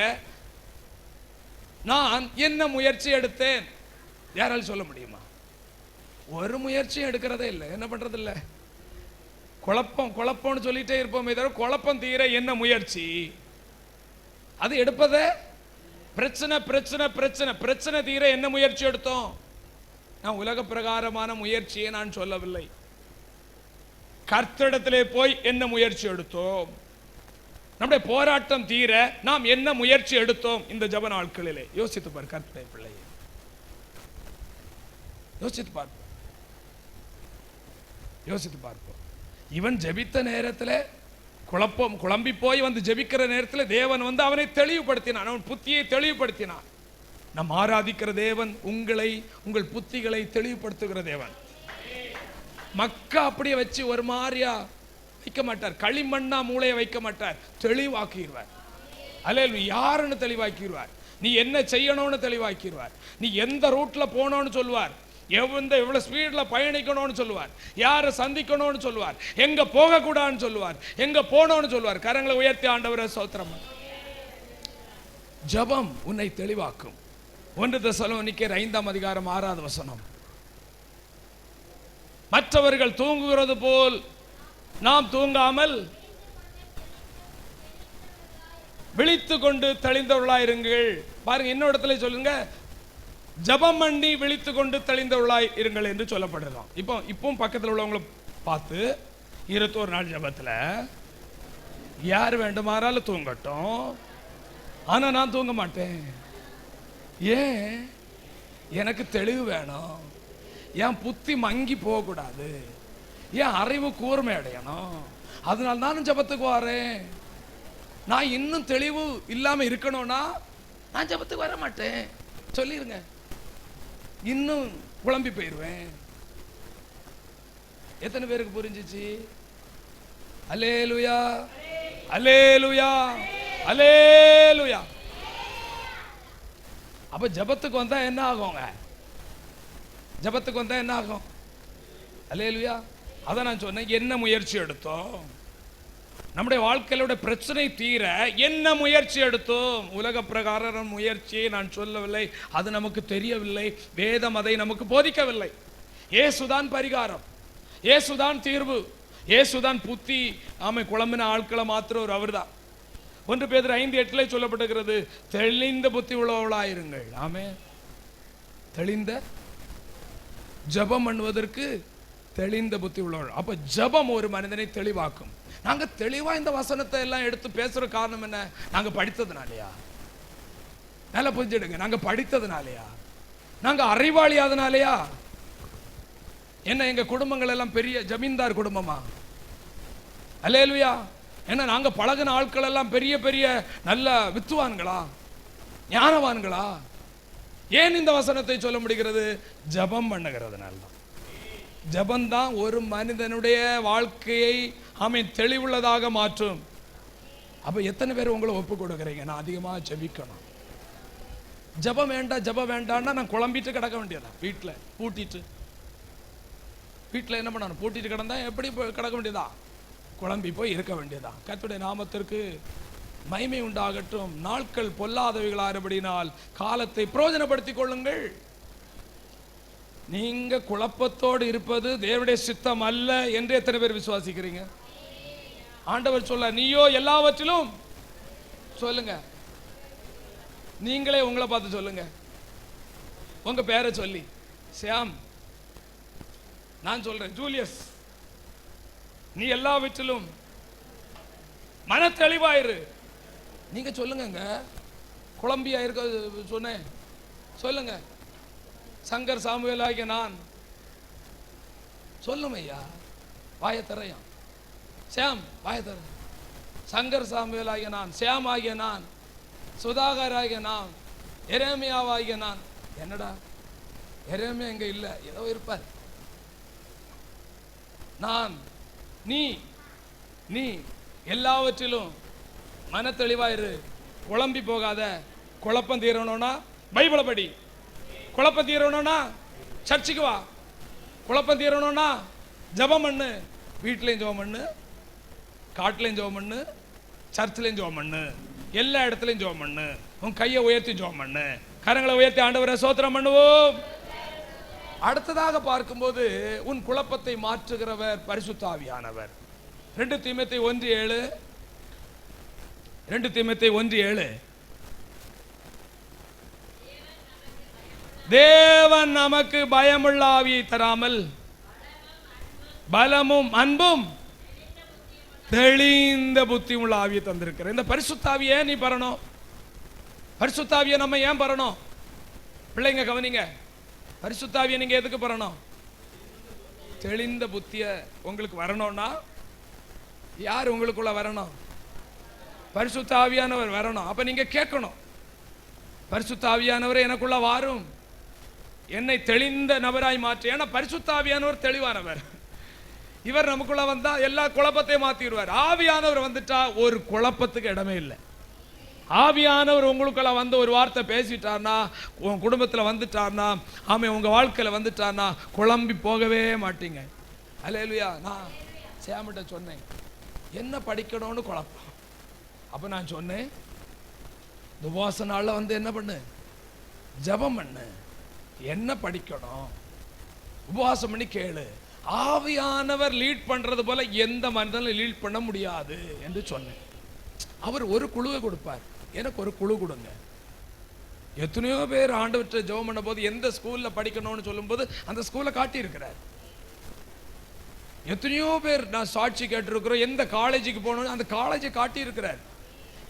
நான் என்ன முயற்சி எடுத்தேன்? யாராலும் சொல்ல முடியுமா? ஒரு முயற்சியும் எடுக்கிறதே இல்லை. என்ன பண்றது இல்லை? குழப்பம்னு சொல்லிட்டே இருப்போமே தவிர குழப்பம் தீர என்ன முயற்சி? அது எடுப்பதே பிரச்சனை தீர என்ன முயற்சி எடுத்தோம்? நான் உலக பிரகாரமான முயற்சியை நான் சொல்லவில்லை. கர்த்தரிடத்திலே போய் என்ன முயற்சி எடுத்தோம்? நம்முடைய போராட்டம் தீர நாம் என்ன முயற்சி எடுத்தோம் இந்த ஜெப நாட்களிலே? யோசித்து பார் கர்த்தருடைய பிள்ளையை, யோசித்து பார். யோசித்து பார்ப்போம். இவன் ஜெபித்த நேரத்தில் குழம்பி போய் வந்து ஜெபிக்கிற நேரத்தில் தேவன் வந்து அவனை தெளிவுபடுத்தினான், அவன் புத்தியை தெளிவுபடுத்தினான். நம் ஆராதிக்கிற தேவன் உங்கள் புத்திகளை தெளிவுபடுத்துகிற தேவன். மக்கா அப்படியே வச்சு ஒரு மாதிரியா வைக்க மாட்டார், களிமண்ணா மூளையை வைக்க மாட்டார், தெளிவாக்கிடுவார். அல்ல யாருன்னு தெளிவாக்கிடுவார், நீ என்ன செய்யணும்னு தெளிவாக்கிடுவார், நீ எந்த ரூட்ல போனோன்னு சொல்லுவார், எவ்வளவு ஸ்பீட்ல பயணிக்கணும்னு சொல்லுவார், யாரை சந்திக்கணும்னு சொல்லுவார், எங்க போக கூடாதுன்னு சொல்லுவார், எங்க போனோம்னு சொல்லுவார். கரங்களை உயர்த்தி ஆண்டவரே ஸ்தோத்திரம். ஜெபம் உன்னை தெளிவாக்கும். 1 தெசலோனிக்கேயர் 5ஆம் அதிகாரம் 6வது வசனம். மற்றவர்கள் தூங்குகிறது போல் நாம் தூங்காமல் விழித்து கொண்டு தெளிந்தவர்களாயிருங்கள். பாருங்க, இன்னொரு இடத்துல சொல்லுங்க, ஜபம் பண்ணி விழித்து கொண்டு தெளிந்தவர்களாய் இருங்கள் என்று சொல்லப்படுறோம். இப்பவும் பக்கத்தில் உள்ளவங்களை பார்த்து 21 நாள் ஜபத்துல யார் வேண்டுமானாலும் தூங்கட்டும், ஆனா நான் தூங்க மாட்டேன். ஏன்? எனக்கு தெளிவு வேணும், என் புத்தி மங்கி போகக்கூடாது, என் அறிவு கூர்மை அடையணும், அதனால நானும் ஜபத்துக்கு வரேன். நான் இன்னும் தெளிவு இல்லாம இருக்கணும்னா நான் ஜபத்துக்கு வர மாட்டேன் சொல்லிருங்க, இன்னும் குழம்பி போயிருவேன். எத்தனை பேருக்கு புரிஞ்சிச்சு? அல்லேலூயா, அல்லேலூயா, அல்லேலூயா. அப்ப ஜபத்துக்கு வந்தா என்ன ஆகுங்க? ஜபத்துக்கு வந்தா என்ன ஆகும்? அல்லேலூயா. அதான் நான் சொன்னேன், என்ன முயற்சி எடுத்தோம்? நம்முடைய வாழ்க்கையோட பிரச்சனை தீர என்ன முயற்சி எடுத்தோம்? உலக பிரகார முயற்சியை நான் சொல்லவில்லை, அது நமக்கு தெரியவில்லை, வேதம் அதை நமக்கு போதிக்கவில்லை. இயேசுதான் பரிகாரம், இயேசுதான் தீர்வு, இயேசுதான் புத்தி. ஆமை குழம்பின ஆட்களை மாத்திரம் அவர்தான். 1 பேதுரு 5:8 சொல்லப்பட்டிருக்கிறது, தெளிந்த புத்தி உள்ளவர்களாயிருங்கள். ஆமே, தெளிந்த ஜபம் பண்ணுவதற்கு தெளிந்த புத்தி உள்ளவர்கள். அப்ப ஜபம் ஒரு மனிதனை தெளிவாக்கும். நாங்க தெளிவா இந்த வசனத்தை எல்லாம் எடுத்து பேசுற காரணம் என்ன? நாங்க படித்ததுனாலயா? நல்லா புரிஞ்சிடுங்க, நாங்க படித்ததுனாலயா? நாங்க அறிவாளி அதனாலயா? என்ன எங்க குடும்பங்கள் எல்லாம் பெரிய ஜமீன்தார் குடும்பமா? அல்லேலூயா. என்ன நாங்க பழகின ஆட்கள் எல்லாம் பெரிய பெரிய நல்ல வித்துவான்களா, ஞானவான்களா? ஏன் இந்த வசனத்தை சொல்ல முடிகிறது? ஜபம் பண்ணுகிறதுனால தான். ஜபந்தான் ஒரு மனிதனுடைய வாழ்க்கையை தெளிவுள்ளதாக மாற்றும். அப்ப எத்தனை பேர் உங்களை ஒப்பு கொடுக்குறீங்க, நான் அதிகமாக ஜபிக்கணும், ஜபம் வேண்டாம் ஜபம் வேண்டாம்னா நான் குழம்பிட்டு கிடக்க வேண்டியதான். வீட்டில் பூட்டிட்டு, வீட்டில் என்ன பண்ணணும்? பூட்டிட்டு கிடந்தா எப்படி கிடக்க வேண்டியதா? குழம்பி போய் இருக்க வேண்டியதா? கர்த்தருடைய நாமத்திற்கு மகிமை உண்டாகட்டும். நாட்கள் பொல்லாதவைகளாகிறபடினால் காலத்தை பிரயோஜனப்படுத்திக் கொள்ளுங்கள். நீங்க குழப்பத்தோடு இருப்பது தேவனுடைய சித்தம் அல்ல என்று எத்தனை பேர் விசுவாசிக்கிறீங்க? ஆண்டவர் சொல்ல, நீயோ எல்லாவற்றிலும் சொல்லுங்க. நீங்களே உங்களை பார்த்து சொல்லுங்க, உங்க பேரை சொல்லி. சியாம், நான் சொல்றேன், ஜூலியஸ், நீ எல்லாவற்றிலும் மன தெளிவாயிரு. நீங்க சொல்லுங்க, குழம்பியா இருக்க சொன்னேன் சொல்லுங்க. சங்கர் சாமுவேல் ஆகிய நான் சொல்லும் ஐயா, வாயத்தரையா. சியாம் வாயத்தர. சங்கர் சாமுவேல் ஆகிய நான், சியாம் ஆகிய நான், சுதாகர் ஆகிய நான், எரேமியாவாகிய நான். என்னடா எரேமியா எங்க இல்ல, ஏதோ இருப்பார். நான், நீ எல்லாவற்றிலும் மன தெளிவாயிரு, குழம்பி போகாத. குழப்பம் தீரணும்னா பைபிளை படி, குழப்பம் தீரணும்னா சர்ச்சுக்கு வா, குழப்பம் தீரணும்னா ஜபம் பண்ணு. வீட்லையும் ஜபம் பண்ணு, காட்டிலையும் ஜபம் பண்ணு, சர்ச்சிலையும் ஜபம் பண்ணு, எல்லா இடத்துலையும் ஜபம் பண்ணு. உன் கையை உயர்த்தி ஜபம் பண்ணு, கரங்களை உயர்த்தி ஆண்டவரை ஸ்தோத்திரம் பண்ணுவோம். அடுத்ததாக பார்க்கும்போது உன் குழப்பத்தை மாற்றுகிறவர் பரிசுத்த ஆவியானவர். 2 தீமோத்தேயு 1:7, 2 தீமோத்தேயு 1:7, தேவன் நமக்கு பயமுள்ள ஆவியை தராமல் பலமும் அன்பும் தெளிந்த புத்தி உள்ள ஆவியை தந்திருக்கிற. இந்த பரிசுத்த ஆவியை நீ பெறணும். பரிசுத்த ஆவியை நம்ம ஏன் பெறணும்? பிள்ளைங்க கவனிங்க, பரிசுத்த ஆவியை நீங்க எதுக்கு பெறணும்? தெளிந்த புத்திய உங்களுக்கு வரணும்னா யார் உங்களுக்குள்ள வரணும்? பரிசுத்த ஆவியானவர் வரணும். அப்ப நீங்க கேட்கணும், பரிசுத்த ஆவியானவர் எனக்குள்ள வாரும், என்னை தெளிந்த நபராய் மாற்று. ஏன்னா பரிசுத்த ஆவியானவர் தெளிவானவர். இவர் நமக்குள்ள வந்தா எல்லா குழப்பத்தையும் மாத்திடுவார். ஆவியானவர் வந்துட்டா ஒரு குழப்பத்துக்கு இடமே இல்லை. ஆவியானவர் உங்களுக்குள்ள வந்து ஒரு வார்த்தை பேசிட்டார்னா, உங்க குடும்பத்தில் வந்துட்டார்னா, ஆமே உங்க வாழ்க்கையில வந்துட்டார்னா குழம்பி போகவே மாட்டீங்க. அல்லேலூயா. நான் சேமிட்ட சொன்னேன், என்ன படிக்கணும்னு குழப்பம். அப்ப நான் சொன்னேன், உபவாச நாள்ல வந்து என்ன பண்ணு, ஜெபம் பண்ணு. என்ன படிக்கணும் உபவாசம் பண்ணி கேளு. ஆவியானவர் லீட் பண்றது போல எந்த மனிதனும் லீட் பண்ண முடியாது என்று சொன்னேன். அவர் ஒரு குழுவை கொடுப்பார், எனக்கு ஒரு குழு கொடுங்க. எத்தனையோ பேர் ஆண்டவற்றை ஜெபம் பண்ண போது எந்த ஸ்கூல்ல படிக்கணும்னு சொல்லும் போது அந்த ஸ்கூலை காட்டி இருக்கிறார். எத்தனையோ பேர் நான் சாட்சி கேட்டிருக்கிறோம், எந்த காலேஜுக்கு போகணும் அந்த காலேஜை காட்டி இருக்கிறார்.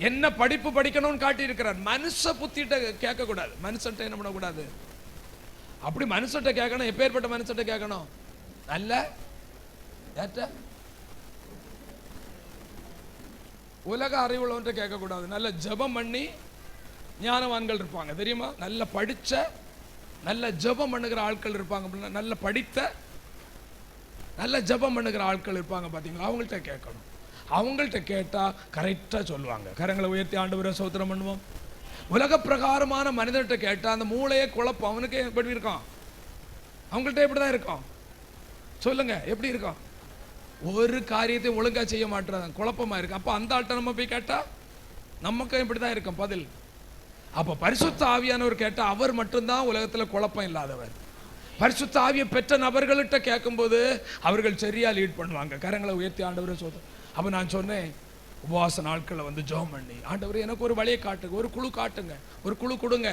என்ன படிப்பு படிக்கணும்னு காட்டி இருக்கிறார். மனுஷ புத்திட்ட கேட்க கூடாது, மனுஷன்ட்ட என்ன பண்ணக்கூடாது. அப்படி மனுஷன்ட்ட கேட்கணும். எப்பேற்பட்ட மனுஷன்ட்ட கேட்கணும்? நல்ல உலக அறிவுள்ளவன்ட்ட கேட்கக்கூடாது. நல்ல ஜெபம் பண்ணி ஞானவான்கள் இருப்பாங்க தெரியுமா? நல்ல படிச்ச நல்ல ஜெபம் பண்ணுகிற ஆட்கள் இருப்பாங்க. நல்ல படித்த நல்ல ஜெபம் பண்ணுகிற ஆட்கள் இருப்பாங்க பார்த்தீங்களா? அவங்கள்ட்ட கேட்கணும். அவங்கள்ட்ட கேட்டா கரெக்டா சொல்லுவாங்க. கரங்களை உயர்த்தி ஆண்டவரை ஸ்தோத்திரம் பண்ணுவோம். உலக பிரகாரமான மனிதர்கிட்ட கேட்டா அந்த மூளையே குழப்பம். அவனுக்கே எப்படி இருக்கான்? அவங்கள்ட்ட எப்படிதான் இருக்கும்? சொல்லுங்க, எப்படி இருக்கும்? ஒரு காரியத்தை ஒழுங்கா செய்ய மாட்டாங்க, குழப்பமா இருக்கு. அப்ப அந்த ஆள்கிட்ட நம்ம போய் கேட்டா நமக்கு இப்படிதான் இருக்கும் பதில். அப்ப பரிசுத்த ஆவியானவர் கேட்டா அவர் மட்டும்தான் உலகத்துல குழப்பம் இல்லாதவர். பரிசுத்த ஆவியை பெற்ற நபர்கள்ட்ட கேட்கும்போது அவர்கள் சரியா லீட் பண்ணுவாங்க. கரங்களை உயர்த்தி ஆண்டவரை சொல்றேன். அப்ப நான் சொன்னேன், உபவாச நாட்களை வந்து ஜெபம் பண்ணி, ஆண்டவரே எனக்கு ஒரு வழியை காட்டுங்க, ஒரு குழு காட்டுங்க, ஒரு குழு கொடுங்க,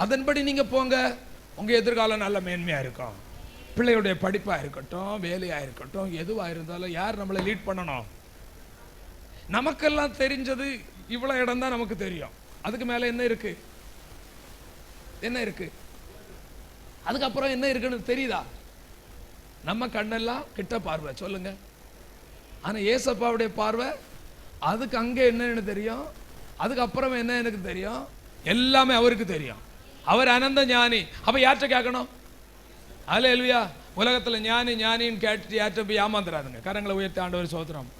அதன்படி நீங்க போங்க. உங்க எதிர்காலம் நல்ல மேன்மையா இருக்கும். பிள்ளையுடைய படிப்பா இருக்கட்டும், வேலையா இருக்கட்டும், எதுவா இருந்தாலும் யார் நம்மளை லீட் பண்ணணும்? நமக்கெல்லாம் தெரிஞ்சது இவ்வளவு இடம் தான் நமக்கு தெரியும். அதுக்கு மேல என்ன இருக்கு? என்ன இருக்கு? அதுக்கப்புறம் என்ன இருக்குன்னு தெரியுதா? நம்ம கண்ணெல்லாம் கிட்ட பார்வை, சொல்லுங்க. ஆனா ஏசப்பாவுடைய பார்வை அதுக்கு அங்க என்னன்னு தெரியும், அதுக்கப்புறம் என்ன எனக்கு தெரியும், எல்லாமே அவருக்கு தெரியும். அவர் அனந்த ஞானி. அப்ப யார்கிட்ட கேட்கணும்? அல்லேலூயா. உலகத்துல ஞானி ஞானின்னு கேட்டுட்டு யார்கிட்ட போய் ஏமாந்துடாதுங்க. கரங்களை உயர்த்தி ஆண்டவர் ஸ்தோத்திரம்.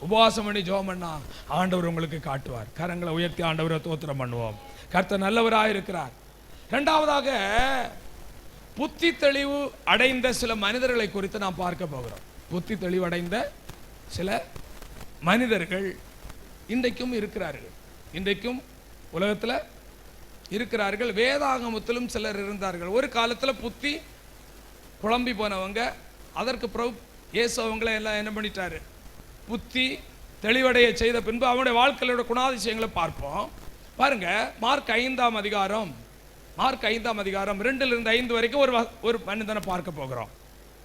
உபவாசம் பண்ணி ஜெபம் பண்ணா ஆண்டவர் உங்களுக்கு காட்டுவார். கரங்களை உயர்த்தி ஆண்டவரை ஸ்தோத்திரம் பண்ணுவோம். கர்த்தர் நல்லவராக இருக்கிறார். இரண்டாவதாக புத்தி தெளிவு அடைந்த சில மனிதர்களை குறித்து நாம் பார்க்க போகிறோம். புத்தி தெளிவு அடைந்த சில மனிதர்கள் இன்றைக்கும் இருக்கிறார்கள். இன்றைக்கும் உலகத்துல இருக்கிறார்கள். வேதாகமத்திலும் சிலர் இருந்தார்கள். ஒரு காலத்துல புத்தி குழம்பி போனவங்க. அதற்கு பிறகு இயேசு அவங்களை எல்லாம் என்ன பண்ணிட்டாரு? புத்தி தெளிவடைய செய்த பின்பு அவனுடைய வாழ்க்கையோட குணாதிசயங்களை பார்ப்போம். பாருங்க, மார்க் 5ஆம் அதிகாரம் 2 5 வரைக்கும் ஒரு மனிதனை பார்க்க போகிறோம்.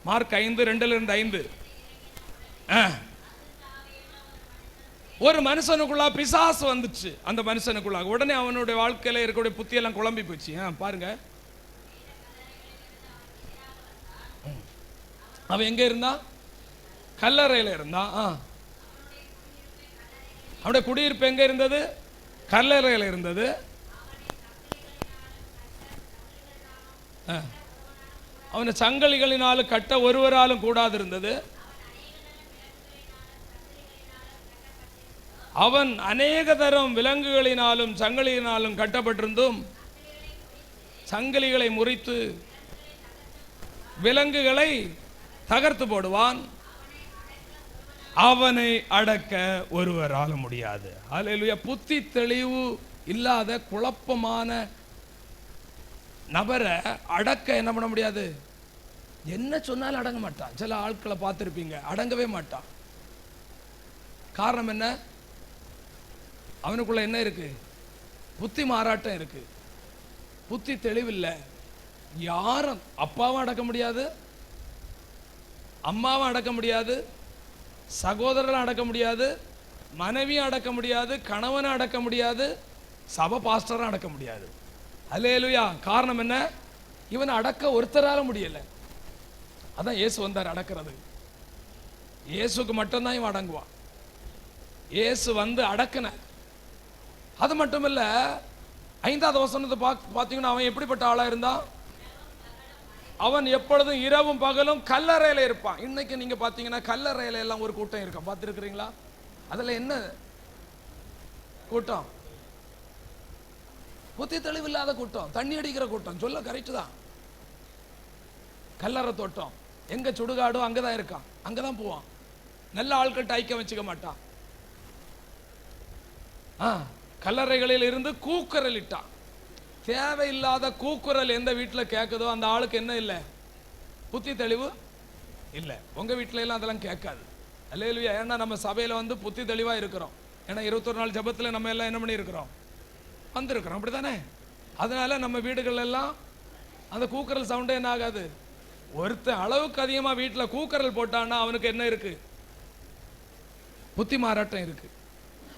மார்க் 5 2 5. ஒரு மனுஷனுக்குள்ள பிசாசு வந்துச்சு. அந்த மனுஷனுக்குள்ள உடனே அவனுடைய வாழ்க்கையில இருக்கக்கூடிய புத்தியெல்லாம் குழம்பி போச்சு. பாருங்க, அவன் எங்க இருந்தான்? கல்லறையில இருந்தான். அவனுடைய குடியிருப்பு எங்க இருந்தது? கல்லறையில இருந்தது. அவனை சங்கிலிகளினாலும் கட்ட ஒருவராலும் கூடாது இருந்தது. அவன் அநேக தரம் விலங்குகளினாலும் சங்கிலியினாலும் கட்டப்பட்டிருந்தும் சங்கிலிகளை முறித்து விலங்குகளை தகர்த்து போடுவான். அவனை அடக்க ஒருவரால முடியாது. அல்லேலூயா. புத்தி தெளிவு இல்லாத குழப்பமான நபரை அடக்க என்ன பண்ண முடியாது? என்ன சொன்னாலும் அடங்க மாட்டான். சில ஆட்களை பார்த்துருப்பீங்க, அடங்கவே மாட்டான். காரணம் என்ன? அவனுக்குள்ள என்ன இருக்கு? புத்தி மாறாட்டம் இருக்கு, புத்தி தெளிவில்லை. யாரும் அப்பாவும் அடக்க முடியாது, அம்மாவும் அடக்க முடியாது, சகோதரனை அடக்க முடியாது, மனைவியும் அடக்க முடியாது, கணவனை அடக்க முடியாது, சபை பாஸ்டரும் அடக்க முடியாது. அல்லேலூயா. காரணம் என்ன? இவனை அடக்க ஒருத்தரால முடியல. அதான் இயேசு வந்தார் அடக்கிறது. இயேசுக்கு மட்டும்தான் இவன் அடங்குவான். இயேசு வந்து அடக்குன. அது மட்டும் இல்ல, 5வது வசனத்தை பார்த்தீங்கன்னா அவன் எப்படிப்பட்ட ஆளா இருந்தான்? அவன் எப்பொழுதும் இரவும் பகலும் கல்லறையில இருப்பான். இன்னைக்கு நீங்க பாத்தீங்கன்னா கல்லறையில எல்லாம் ஒரு கூட்டம் இருக்கும், பார்த்துருக்கிறீங்களா? அதுல என்ன கூட்டம்? புத்தி தெளிவு இல்லாத கூட்டம், தண்ணி அடிக்கிற கூட்டம். சொல்ல கரெக்ட் தான். கல்லறை தோட்டம் எங்க சுடுகாடோ அங்கதான் இருக்கான், அங்கதான் போவான். நல்ல ஆட்கள்கிட்ட ஐக்கியம் வச்சுக்க மாட்டான். கல்லறைகளில் இருந்து கூக்குரல் இட்டான். தேவையில்லாத கூக்குரல் எந்த வீட்டில் கேட்குதோ அந்த ஆளுக்கு என்ன இல்லை? புத்தி தெளிவு இல்லை. உங்க வீட்டில எல்லாம் அதெல்லாம் கேட்காது. அல்லேலூயா. ஏன்னா நம்ம சபையில வந்து புத்தி தெளிவா இருக்கிறோம். ஏன்னா 21 நாள் ஜெபத்தில் நம்ம எல்லாம் என்ன பண்ணி இருக்கிறோம்? வந்திருக்கிறோம், அப்படித்தானே? அதனால நம்ம வீடுகள் எல்லாம் அந்த கூக்குரல் சவுண்டே என்ன ஆகாது. ஒருத்தன் அளவுக்கு அதிகமா வீட்டில் கூக்குரல் போட்டான்னா அவனுக்கு என்ன இருக்கு? புத்தி மாறாட்டம் இருக்கு.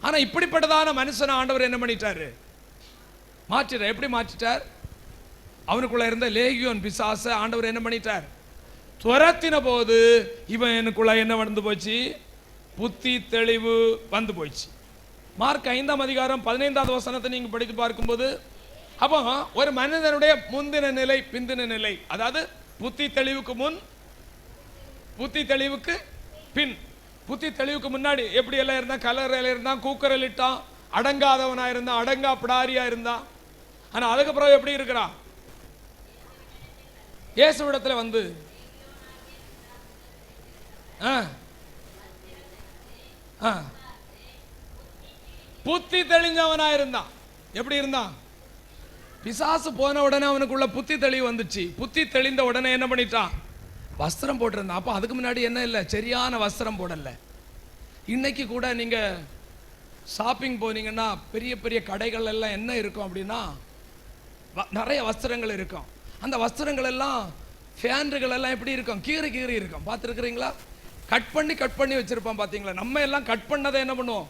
ஆனா இப்படிப்பட்டதான மனுஷனை ஆண்டவர் என்ன பண்ணிட்டாரு? மாற்றிட்டார். எப்படி மாற்றிட்டார்? அவனுக்குள்ள இருந்த லேகியோன் பிசாச ஆண்டவர் என்ன பண்ணிட்டார்? துரத்தின போது இவன் எனக்குள்ள என்ன வந்து போச்சு? புத்தி தெளிவு வந்து போச்சு. மார்க் 5ஆம் அதிகாரம் 15வது வசனத்தை நீங்க படித்து பார்க்கும்போது, அப்போ ஒரு மனிதனுடைய முந்தின நிலை பிந்தின நிலை, அதாவது புத்தி தெளிவுக்கு முன், புத்தி தெளிவுக்கு பின். புத்தி தெளிவுக்கு முன்னாடி எப்படி எல்லாம் இருந்தான்? கல்லறையில இருந்தான், கூக்குரல் இட்டான், அடங்காதவனா இருந்தான், அடங்கா பிடாரியா இருந்தான். ஆனா அதுக்கப்புறம் எப்படி இருக்கிறான்? இயேசுவிடத்துல வந்து புத்தி தெளிஞ்சவனா இருந்தான். எப்படி இருந்தான்? பிசாசு போன உடனே அவனுக்குள்ள புத்தி தெளிவு வந்துச்சு. புத்தி தெளிந்த உடனே என்ன பண்ணிட்டான்? வஸ்திரம் போட்டிருந்தான். அப்போ அதுக்கு முன்னாடி என்ன இல்லை? சரியான வஸ்திரம் போடல. இன்னைக்கு கூட நீங்க ஷாப்பிங் போனீங்கன்னா பெரிய பெரிய கடைகள் எல்லாம் என்ன இருக்கும் அப்படின்னா நிறைய வஸ்திரங்கள் இருக்கும். அந்த வஸ்திரங்கள் எல்லாம் ஃபேன்கள் எல்லாம் எப்படி இருக்கும்? கீறி கீறி இருக்கும். பார்த்துருக்கிறீங்களா? கட் பண்ணி வச்சிருப்பான். பார்த்தீங்களா? நம்ம எல்லாம் கட் பண்ணதை என்ன பண்ணுவோம்?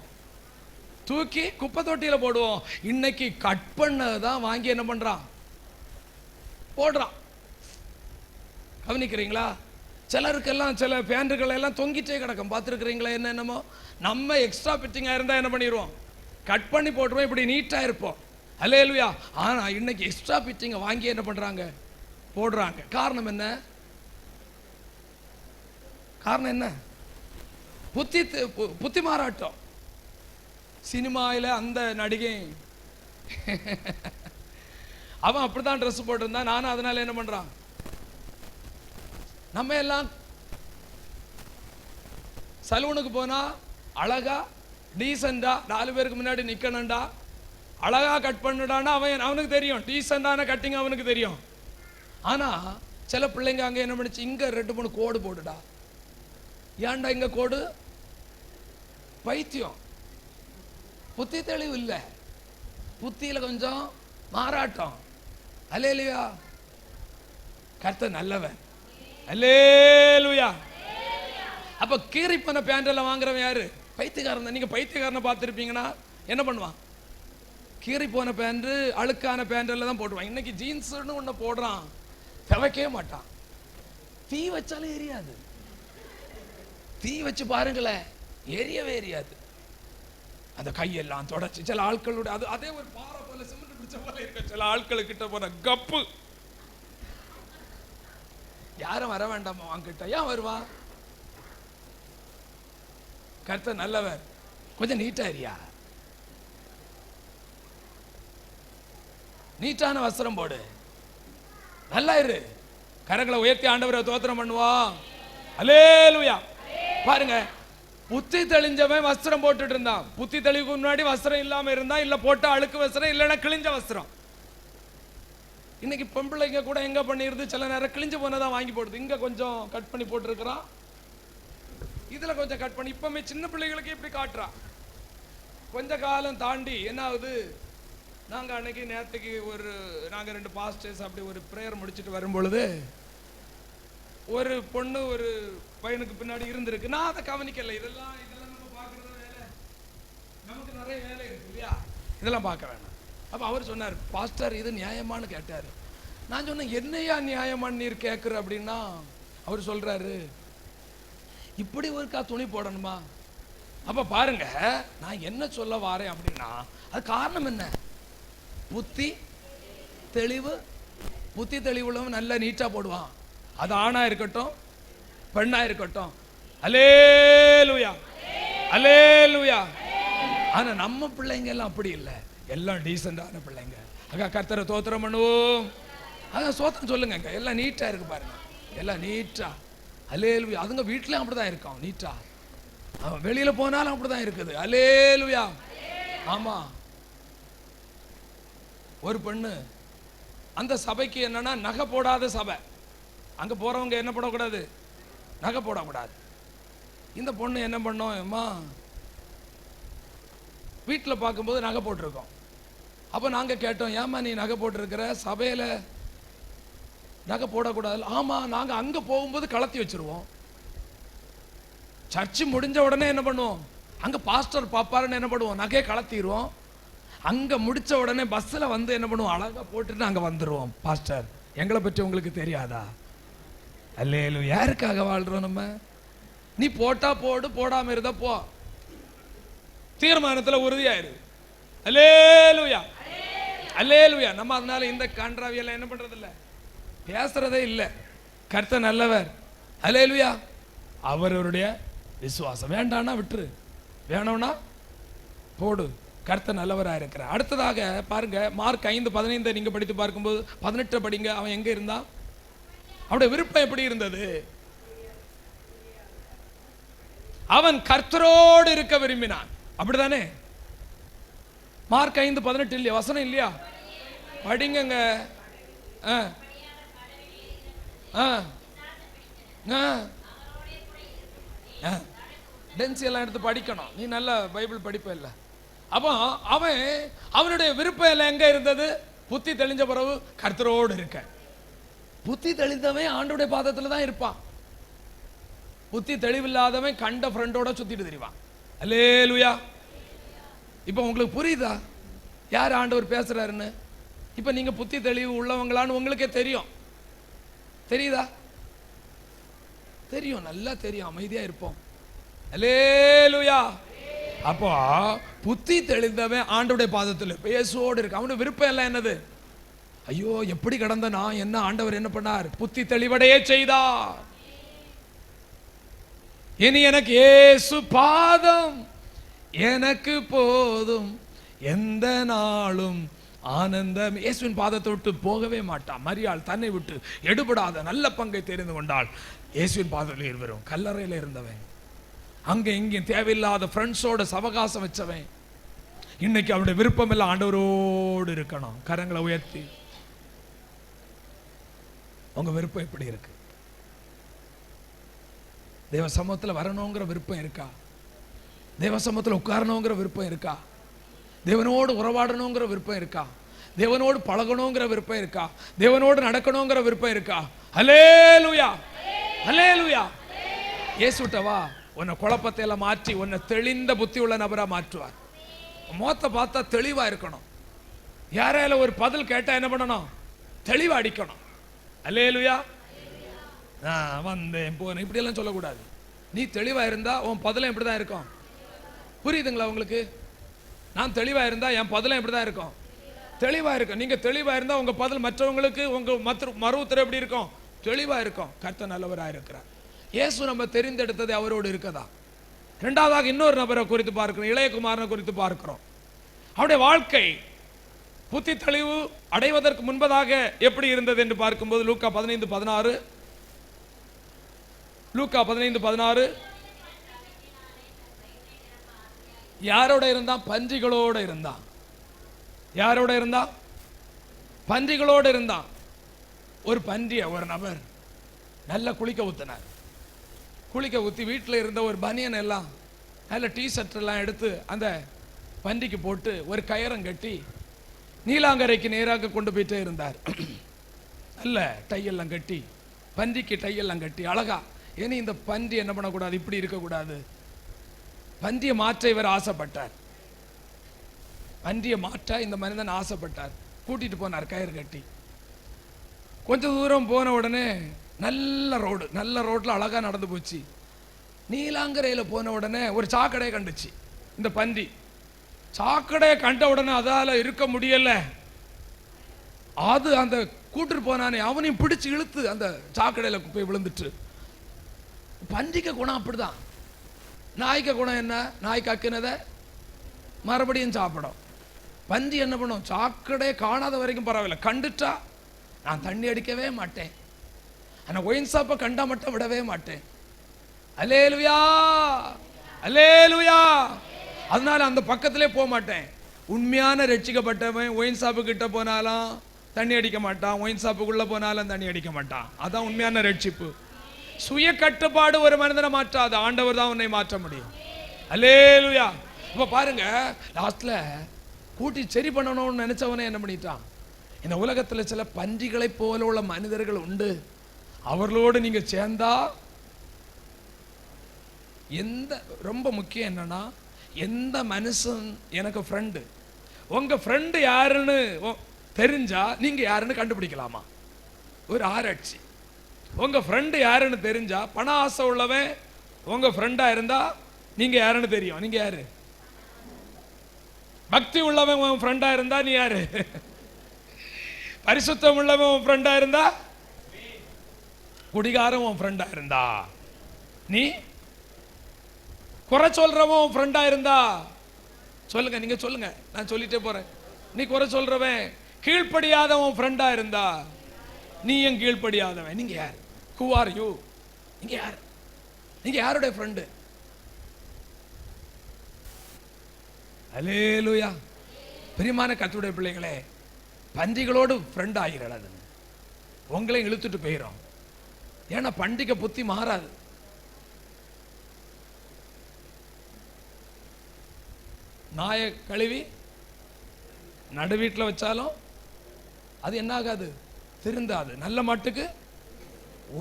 தூக்கி குப்பை தொட்டியில போடுவோம். இன்னைக்கு கட் பண்ணதான் வாங்கி என்ன பண்றான்? போடுறான். கவனிக்கிறீங்களா? சிலருக்கெல்லாம் சில பேண்டுகள் எல்லாம் தொங்கிட்டே கிடக்கும். பார்த்துருக்கிறீங்களா? என்னென்னமோ நம்ம எக்ஸ்ட்ரா ஃபிட்டிங்காக இருந்தால் என்ன பண்ணிடுவோம்? கட் பண்ணி போட்டுருவோம். இப்படி நீட்டாக இருப்போம். அல்லேலூயா. ஆனால் இன்னைக்கு எக்ஸ்ட்ரா ஃபிட்டிங்கை வாங்கி என்ன பண்ணுறாங்க? போடுறாங்க. காரணம் என்ன? காரணம் என்ன? புத்தி மாறாட்டம். சினிமாவில் அந்த நடிகை அவன் அப்படிதான் ட்ரெஸ் போட்டிருந்தான். நானும் அதனால என்ன பண்றான்? நம்ம எல்லாம் சலூனுக்கு போனா அழகா டீசெண்டா 4 பேருக்கு முன்னாடி நிக்கணும்டா, அழகா கட் பண்ணுடான்னா அவனுக்கு தெரியும். டீசெண்டான கட்டிங் அவனுக்கு தெரியும். ஆனா சில பிள்ளைங்க அங்க என்ன பண்ணிச்சு? இங்க 2-3 கோடு போடுடா. ஏன்டா இங்க கோடு? பைத்தியம். புத்தி தெளிவு இல்லை. புத்தியில கொஞ்சம் மாறாட்டம். அல்லேலூயா. கர்த்தர் நல்லவன். அல்லேலூயா. அப்ப கீறி பண்ண பேண்ட் எல்லாம் வாங்குறவன் யாரு? பைத்தியக்காரன் தான். நீங்க பைத்தியக்காரனை பார்த்துருப்பீங்கன்னா என்ன பண்ணுவான்? கீறி போன பேண்ட், அழுக்கான பேண்ட் எல்லாம் தான் போடுவான். இன்னைக்கு ஜீன்ஸ்னு ஒண்ணு போடுறான், துவைக்கவே மாட்டான். தீ வச்சாலும் எரியாது. தீ வச்சு பாருங்களேன், எரியவே எரியாது. அந்த கையெல்லாம் தொடச்சு சில ஆட்களோட அதே ஒரு பாறை போல சிமெண்ட் பிடிச்ச போல இருக்க. சில ஆட்கள் கிட்ட போன கப்பு. யாரும் வர வேண்டாமா வாங்கிட்ட? ஏன் வருவான்? கர்த்தர் நல்லவர். கொஞ்சம் நீட்டா இருயா. நீட்டான வஸ்திரம் போடு. நல்லா இரு. கரங்களை உயர்த்தி ஆண்டவரை தோத்திரம் பண்ணுவோம். அல்லேலூயா. பாருங்க, புத்தி தெளிஞ்சவன் வஸ்திரம் போட்டுட்டு இருந்தான். புத்தி தெளிவுக்கு முன்னாடி வஸ்திரம் இல்லாம இருந்தா, இல்ல போட்ட அழுக்கு வஸ்திரம், இல்லைன்னா கிழிஞ்ச வஸ்திரம். இன்னைக்கு பொம்பளைங்க கூட எங்க பண்ணிருது? சில நேரம் கிழிஞ்சு போனதான் வாங்கி போடுது. இங்க கொஞ்சம் கட் பண்ணி போட்டுருக்கிறான், இதுல கொஞ்சம் கட் பண்ணி. இப்பவுமே சின்ன பிள்ளைகளுக்கு இப்படி காட்டுறான். கொஞ்ச காலம் தாண்டி என்ன ஆகுது? நாங்க அன்னைக்கு நேரத்துக்கு நாங்க 2 பாஸ்டர்ஸ் அப்படி ஒரு பிரேயர் முடிச்சுட்டு வரும் பொழுது ஒரு பொண்ணு ஒரு பையனுக்கு பின்னாடி இருந்திருக்கு. நான் அதை கவனிக்கல. இதெல்லாம் நம்ம பார்க்கறது வேலை, நமக்கு நிறைய வேலை இருக்கு இல்லையா? இதெல்லாம் பார்க்க வேணாம். அப்ப அவர் சொன்னார், பாஸ்டர் இது நியாயமானு கேட்டாரு. நான் சொன்னேன், என்னையா நியாயமானு நீர் கேட்குற அப்படின்னா, அவர் சொல்றாரு, இப்படி ஒருக்கா துணி போடணுமா? அப்ப பாருங்க, நான் என்ன சொல்ல வாரேன் அப்படின்னா, அது காரணம் என்ன? புத்தி தெளிவு. புத்தி தெளிவுள்ளவன் நல்ல நீட்டா போடுவான். அது ஆணா இருக்கட்டும் பெண்ணா இருக்கட்டும். அல்லேலூயா, அல்லேலூயா. ஆனா நம்ம பிள்ளைங்க எல்லாம் அப்படி இல்லை, எல்லாம் டீசெண்டான பிள்ளைங்க. அக்கா கர்த்தரை தோத்திரம் பண்ணுவோம். அதான் சோத்திரம் சொல்லுங்க. எல்லாம் நீட்டா இருக்கு பாருங்க, எல்லாம் நீட்டா. அல்லேலூயா. அதுங்க வீட்டிலையும் அப்படிதான் இருக்கான் நீட்டா, அவன் வெளியில போனாலும் அப்படிதான் இருக்குது. அல்லேலூயா. ஆமா. ஒரு பெண்ணு, அந்த சபைக்கு என்னன்னா நகை போடாத சபை. அங்க போறவங்க என்ன போடக்கூடாது? நகை போடக்கூடாது. இந்த பொண்ணு என்ன பண்ணோம், அம்மா வீட்டில் பார்க்கும்போது நகை போட்டிருக்கோம். அப்போ நாங்கள் கேட்டோம், ஏம்மா நீ நகை போட்டிருக்கிற, சபையில் நகை போடக்கூடாது. ஆமாம், நாங்கள் அங்கே போகும்போது கலத்தி வச்சிருவோம். சர்ச்சு முடிஞ்ச உடனே என்ன பண்ணுவோம், அங்கே பாஸ்டர் பாப்பாருன்னு என்ன பண்ணுவோம், நகையை கலத்திடுவோம். அங்கே முடித்த உடனே பஸ்ஸில் வந்து என்ன பண்ணுவோம், அழகாக போட்டுட்டு அங்கே வந்துடுவோம். பாஸ்டர், எங்களை பற்றி உங்களுக்கு தெரியாதா? அல்லேலூயா. யாருக்காக வாழ்கிறோம் நம்ம? நீ போட்டா போடு, போடாமல் இருந்தா போ. தீர்மானத்தில் உறுதியாயிரு. அல்லேலூயா, அல்லேலூயா. நம்ம அதனால இந்த கான்ட்ராவியெல்லாம் என்ன பண்றது இல்லை, பேசுறதே இல்லை. கர்த்தர் நல்லவர். அல்லேலூயா. அவருடைய விசுவாசம். வேண்டாம்னா விட்டுரு, வேணும்னா போடு. கர்த்தர் நல்லவராக இருக்கிறார். அடுத்ததாக பாருங்க, மார்க் 5:15 நீங்க படித்து பார்க்கும்போது 18 படிங்க. அவன் எங்க இருந்தான்? அவனுடைய விருப்பம் எப்படி இருந்தது? அவன் கர்த்தரோடு இருக்க விரும்பினான். அப்படிதானே? மார்க் 5:18 இல்லையா வசனம் இல்லையா? படிங்க. டென்சி எல்லாம் எடுத்து படிக்கணும். நீ நல்ல பைபிள் படிப்ப இல்லை. அப்போ அவனுடைய விருப்பம் எல்லாம் எங்க இருந்தது? புத்தி தெளிஞ்ச பிறகு கர்த்தரோடு இருக்க. புத்தி தெளிந்தவன் ஆண்டோடைய பாதத்துல தான் இருப்பான். புத்தி தெளிவில்லாதவன் கண்ட ஃப்ரெண்டோட சுத்திட்டு தெரிவான். அல்லேலூயா. இப்போ உங்களுக்கு புரியுதா யார் ஆண்டவர் பேசுறாருன்னு? இப்போ நீங்க புத்தி தெளிவு உள்ளவங்களான்னு உங்களுக்கே தெரியும். தெரியுதா? தெரியும், நல்லா தெரியும். அமைதியா இருப்போம். அல்லேலூயா. அப்போ புத்தி தெளிந்தவன் ஆண்டவருடைய பாதத்தில் இயேசுவோடு இருக்கு. அவனுடைய விருப்பம் எல்லாம் என்னது? ஐயோ எப்படி கடந்த நான் என்ன ஆண்டவர் என்ன பண்ணார்? புத்தி தெளிவடைய செய்தார். இனி எனக்கு இயேசு பாதம் எனக்கு போதும், எந்த நாளும் ஆனந்தம். இயேசுவின் பாதத்தை விட்டு போகவே மாட்டான். மரியாள் தன்னை விட்டு எடுபடாத நல்ல பங்கை தெரிந்து கொண்டாள். இயேசுவின் பாதத்தில் இருவரும் கல்லறையில் இருந்தவன், அங்கே இங்கே தேவையில்லாத ஃப்ரெண்ட்ஸோட சவகாசம் வச்சவன், இன்னைக்கு அவனுடைய விருப்பம் எல்லாம் ஆண்டவரோடு இருக்கணும். கரங்களை உயர்த்தி உங்க விருப்பம் எப்படி இருக்கு? தேவ சமூகத்தில் வரணுங்கிற விருப்பம் இருக்கா? தேவ சமூகத்தில் உட்காரணுங்கிற விருப்பம் இருக்கா? தேவனோடு உறவாடணுங்கிற விருப்பம் இருக்கா? தேவனோடு பழகணுங்கிற விருப்பம் இருக்கா? தேவனோடு நடக்கணுங்கிற விருப்பம் இருக்கா? அல்லேலூயா, அல்லேலூயா. இயேசுட்ட வா, உன்னை குழப்பத்தை எல்லாம் மாற்றி உன்னை தெளிந்த புத்தி உள்ள நபரா மாற்றுவார். மோத்த பார்த்தா தெளிவா இருக்கணும். யாரால ஒரு பதில் கேட்டா என்ன பண்ணணும்? தெளிவா அடிக்கணும். அல்லேலூயா. நான் வந்தேன் போனேன் இப்படி எல்லாம் சொல்லக்கூடாது. நீ தெளிவா இருந்தா உன் பதிலும் இப்படிதான் இருக்கும். புரியுதுங்களா உங்களுக்கு? நான் தெளிவா இருந்தா என் பதிலும் இப்படிதான் இருக்கும், தெளிவா இருக்கும். நீங்க தெளிவா இருந்தா உங்க பதில் மற்றவங்களுக்கு உங்க மறு உத்தரவு எப்படி இருக்கும்? தெளிவா இருக்கும். கர்த்தர் நல்லவராக இருக்கிறார். இயேசு நம்ம தெரிந்தெடுத்தது அவரோடு இருக்கதா. இரண்டாவதாக இன்னொரு நபரை குறித்து பார்க்கிறோம், இளையகுமாரனை குறித்து பார்க்கிறோம். அவருடைய வாழ்க்கை புத்தி தெளிவு அடைவதற்கு முன்பதாக எப்படி இருந்தது என்று பார்க்கும்போது லூக்கா 15:16, லூக்கா 15:16. யாரோட இருந்தான்? பன்றிகளோட இருந்தான். யாரோட இருந்தான்? பன்றிகளோட இருந்தான். ஒரு பன்றிய ஒரு நபர் நல்ல குளிக்க ஊத்தினார். குளிக்க ஊற்றி வீட்டில் இருந்த ஒரு பனியன் எல்லாம் நல்ல டிஷர்ட் எல்லாம் எடுத்து அந்த பன்றிக்கு போட்டு ஒரு கயரம் கட்டி நீலாங்கரைக்கு நேராக கொண்டு போயிட்டே இருந்தார். நல்ல டையெல்லாம் கட்டி, பன்றிக்கு டையெல்லாம் கட்டி அழகா. ஏன்னா இந்த பன்றி என்ன பண்ணக்கூடாது, இப்படி இருக்கக்கூடாது. பன்றியை மாற்ற இவர் ஆசைப்பட்டார். பன்றியை மாற்ற இந்த மனிதன் ஆசைப்பட்டார். கூட்டிட்டு போனார் கயிறு கட்டி. கொஞ்ச தூரம் போன உடனே நல்ல ரோட்ல அழகா நடந்து போச்சு. நீலாங்கரையில் போன உடனே ஒரு சாக்கடையை கண்டுச்சு. இந்த பன்றி சாக்கடையை கண்ட உடனே அதால இருக்க முடியல. அது அந்த கூட்டு போனானே அவனையும் பிடிச்சு இழுத்து அந்த சாக்கடையில் போய் விழுந்துட்டு. பன்றிக்க குணம் அப்படிதான். நாய்க்க குணம் என்ன? நாய் கக்கினதை மறுபடியும் சாப்பிடும். பன்றி என்ன பண்ணும்? சாக்கடையை காணாத வரைக்கும் பரவாயில்ல, கண்டுட்டா நான் தண்ணி அடிக்கவே மாட்டேன், ஆனால் ஒயின் ஷாப்பை கண்டா மட்டும் விடவே மாட்டேன். அல்லேலூயா, அல்லேலூயா. அதனால அந்த பக்கத்திலே போக மாட்டேன். உண்மையான ரட்சிக்கப்பட்டவன் ஒயின் ஷாப்பு கிட்ட போனாலும் தண்ணி அடிக்க மாட்டான், ஒயின் ஷாப்புக்குள்ள போனாலும் தண்ணி அடிக்க மாட்டான். அதான் உண்மையான ரட்சிப்பு. சுய கட்டுப்பாடு ஒரு மனிதனை மாற்றாது, ஆண்டவர் தான் உன்னை மாற்ற முடியும். அல்லேலூயா. இப்ப பாருங்க, லாஸ்ட்ல கூட்டி சரி பண்ணணும்னு நினைச்சவனே என்ன பண்ணிட்டான்? இந்த உலகத்துல சில பன்றிகளை போல உள்ள மனிதர்கள் உண்டு. அவர்களோடு நீங்க சேர்ந்தா ரொம்ப முக்கியம் என்னன்னா, எந்த மனுஷன் எனக்கு ஃப்ரெண்டு, உங்க ஃப்ரெண்டு யாருன்னு தெரிஞ்சா நீங்க யாருன்னு கண்டுபிடிக்கலாமா? ஒரு ஆராய்ச்சி. உங்க ஃப்ரெண்டு யாருன்னு தெரிஞ்சா, பண ஆசை உள்ளவன் உங்க ஃப்ரெண்டா இருந்தா நீங்க யாருன்னு தெரியும். நீங்க யாரு? பக்தி உள்ளவன் உன் ஃப்ரெண்டா இருந்தா நீ யாரு? பரிசுத்தம் உள்ளவன் உன் ஃப்ரெண்டா இருந்தா, குடிகாரம் உன் ஃப்ரெண்டா இருந்தா நீ, குறை சொல்றவன் உன் ஃப்ரெண்டா இருந்தா சொல்லுங்க, நீங்க சொல்லுங்க, நான் சொல்லிட்டே போறேன். நீ குறை சொல்றவன் கீழ்ப்படியாதவன் ஃப்ரெண்டா இருந்தா நீ ஏன் கீழ்ப்படியாதவன்? நீங்க யார்? Who are you? நீங்க யார்? நீங்க யாருடைய ஃப்ரெண்டு? அல்லேலூயா. பிரியமான கர்த்தருடைய பிள்ளைகளே, பன்றிகளோடு ஃப்ரெண்ட் ஆகிறது உங்களையும் இழுத்துட்டு போயிடும். ஏன்னா பண்டிகை புத்தி மாறாது. நாயை கழுவி நடு வீட்டில் வச்சாலும் அது என்ன ஆகாது? திருந்தாது. நல்ல மாட்டுக்கு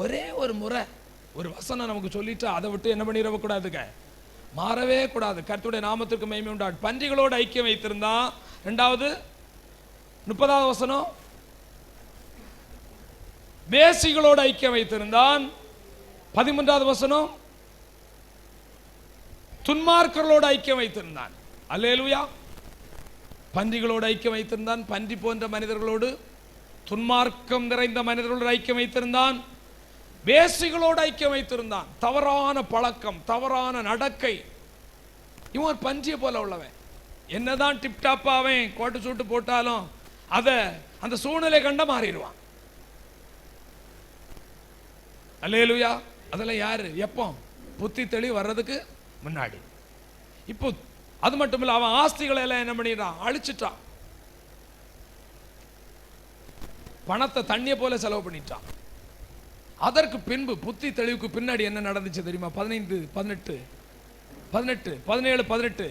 ஒரே ஒரு முறை ஒரு வசனம் நமக்கு சொல்லிட்டா அதை விட்டு என்ன பண்ணிடவே கூடாதுங்க, மாறவே கூடாது. கர்த்தருடைய நாமத்திற்கு மகிமை உண்டாகும். பன்றிகளோடு ஐக்கியம் வைத்திருந்தான். இரண்டாவது 30வது வசனம், வேசிகளோடு ஐக்கியம் வைத்திருந்தான். 13வது வசனம், துன்மார்க்கர்களோடு ஐக்கியம் வைத்திருந்தான். அல்லேலூயா. பன்றிகளோடு ஐக்கியம் வைத்திருந்தான். பன்றி போன்ற மனிதர்களோடு, துன்மார்க்கம் நிறைந்த மனிதர்களோடு ஐக்கியம் வைத்திருந்தான். வேசிகளோடு ஐக்கியம் வைத்திருந்தான். தவறான பழக்கம், தவறான நடக்கை. இவன் பன்றியை போல உள்ளவன். என்னதான் டிப்டாப்பாவன் கோட்டு சூட்டு போட்டாலும் அத அந்த சூழ்நிலை கண்ட மாறிடுவான். அல்லேலூயா. அதெல்லாம் யாரு? எப்போ? புத்தி தெளிவு வர்றதுக்கு முன்னாடி. இப்போ அது மட்டும் இல்ல, அவன் ஆஸ்திகளை எல்லாம் என்ன பண்ணிடுறான்? அழிச்சிட்டான். பணத்தை தண்ணியை போல செலவு பண்ணிட்டான். அதற்கு பின்பு புத்தி தெளிவுக்கு பின்னாடி என்ன நடந்துச்சு தெரியுமா? 15, 18, 17, 18.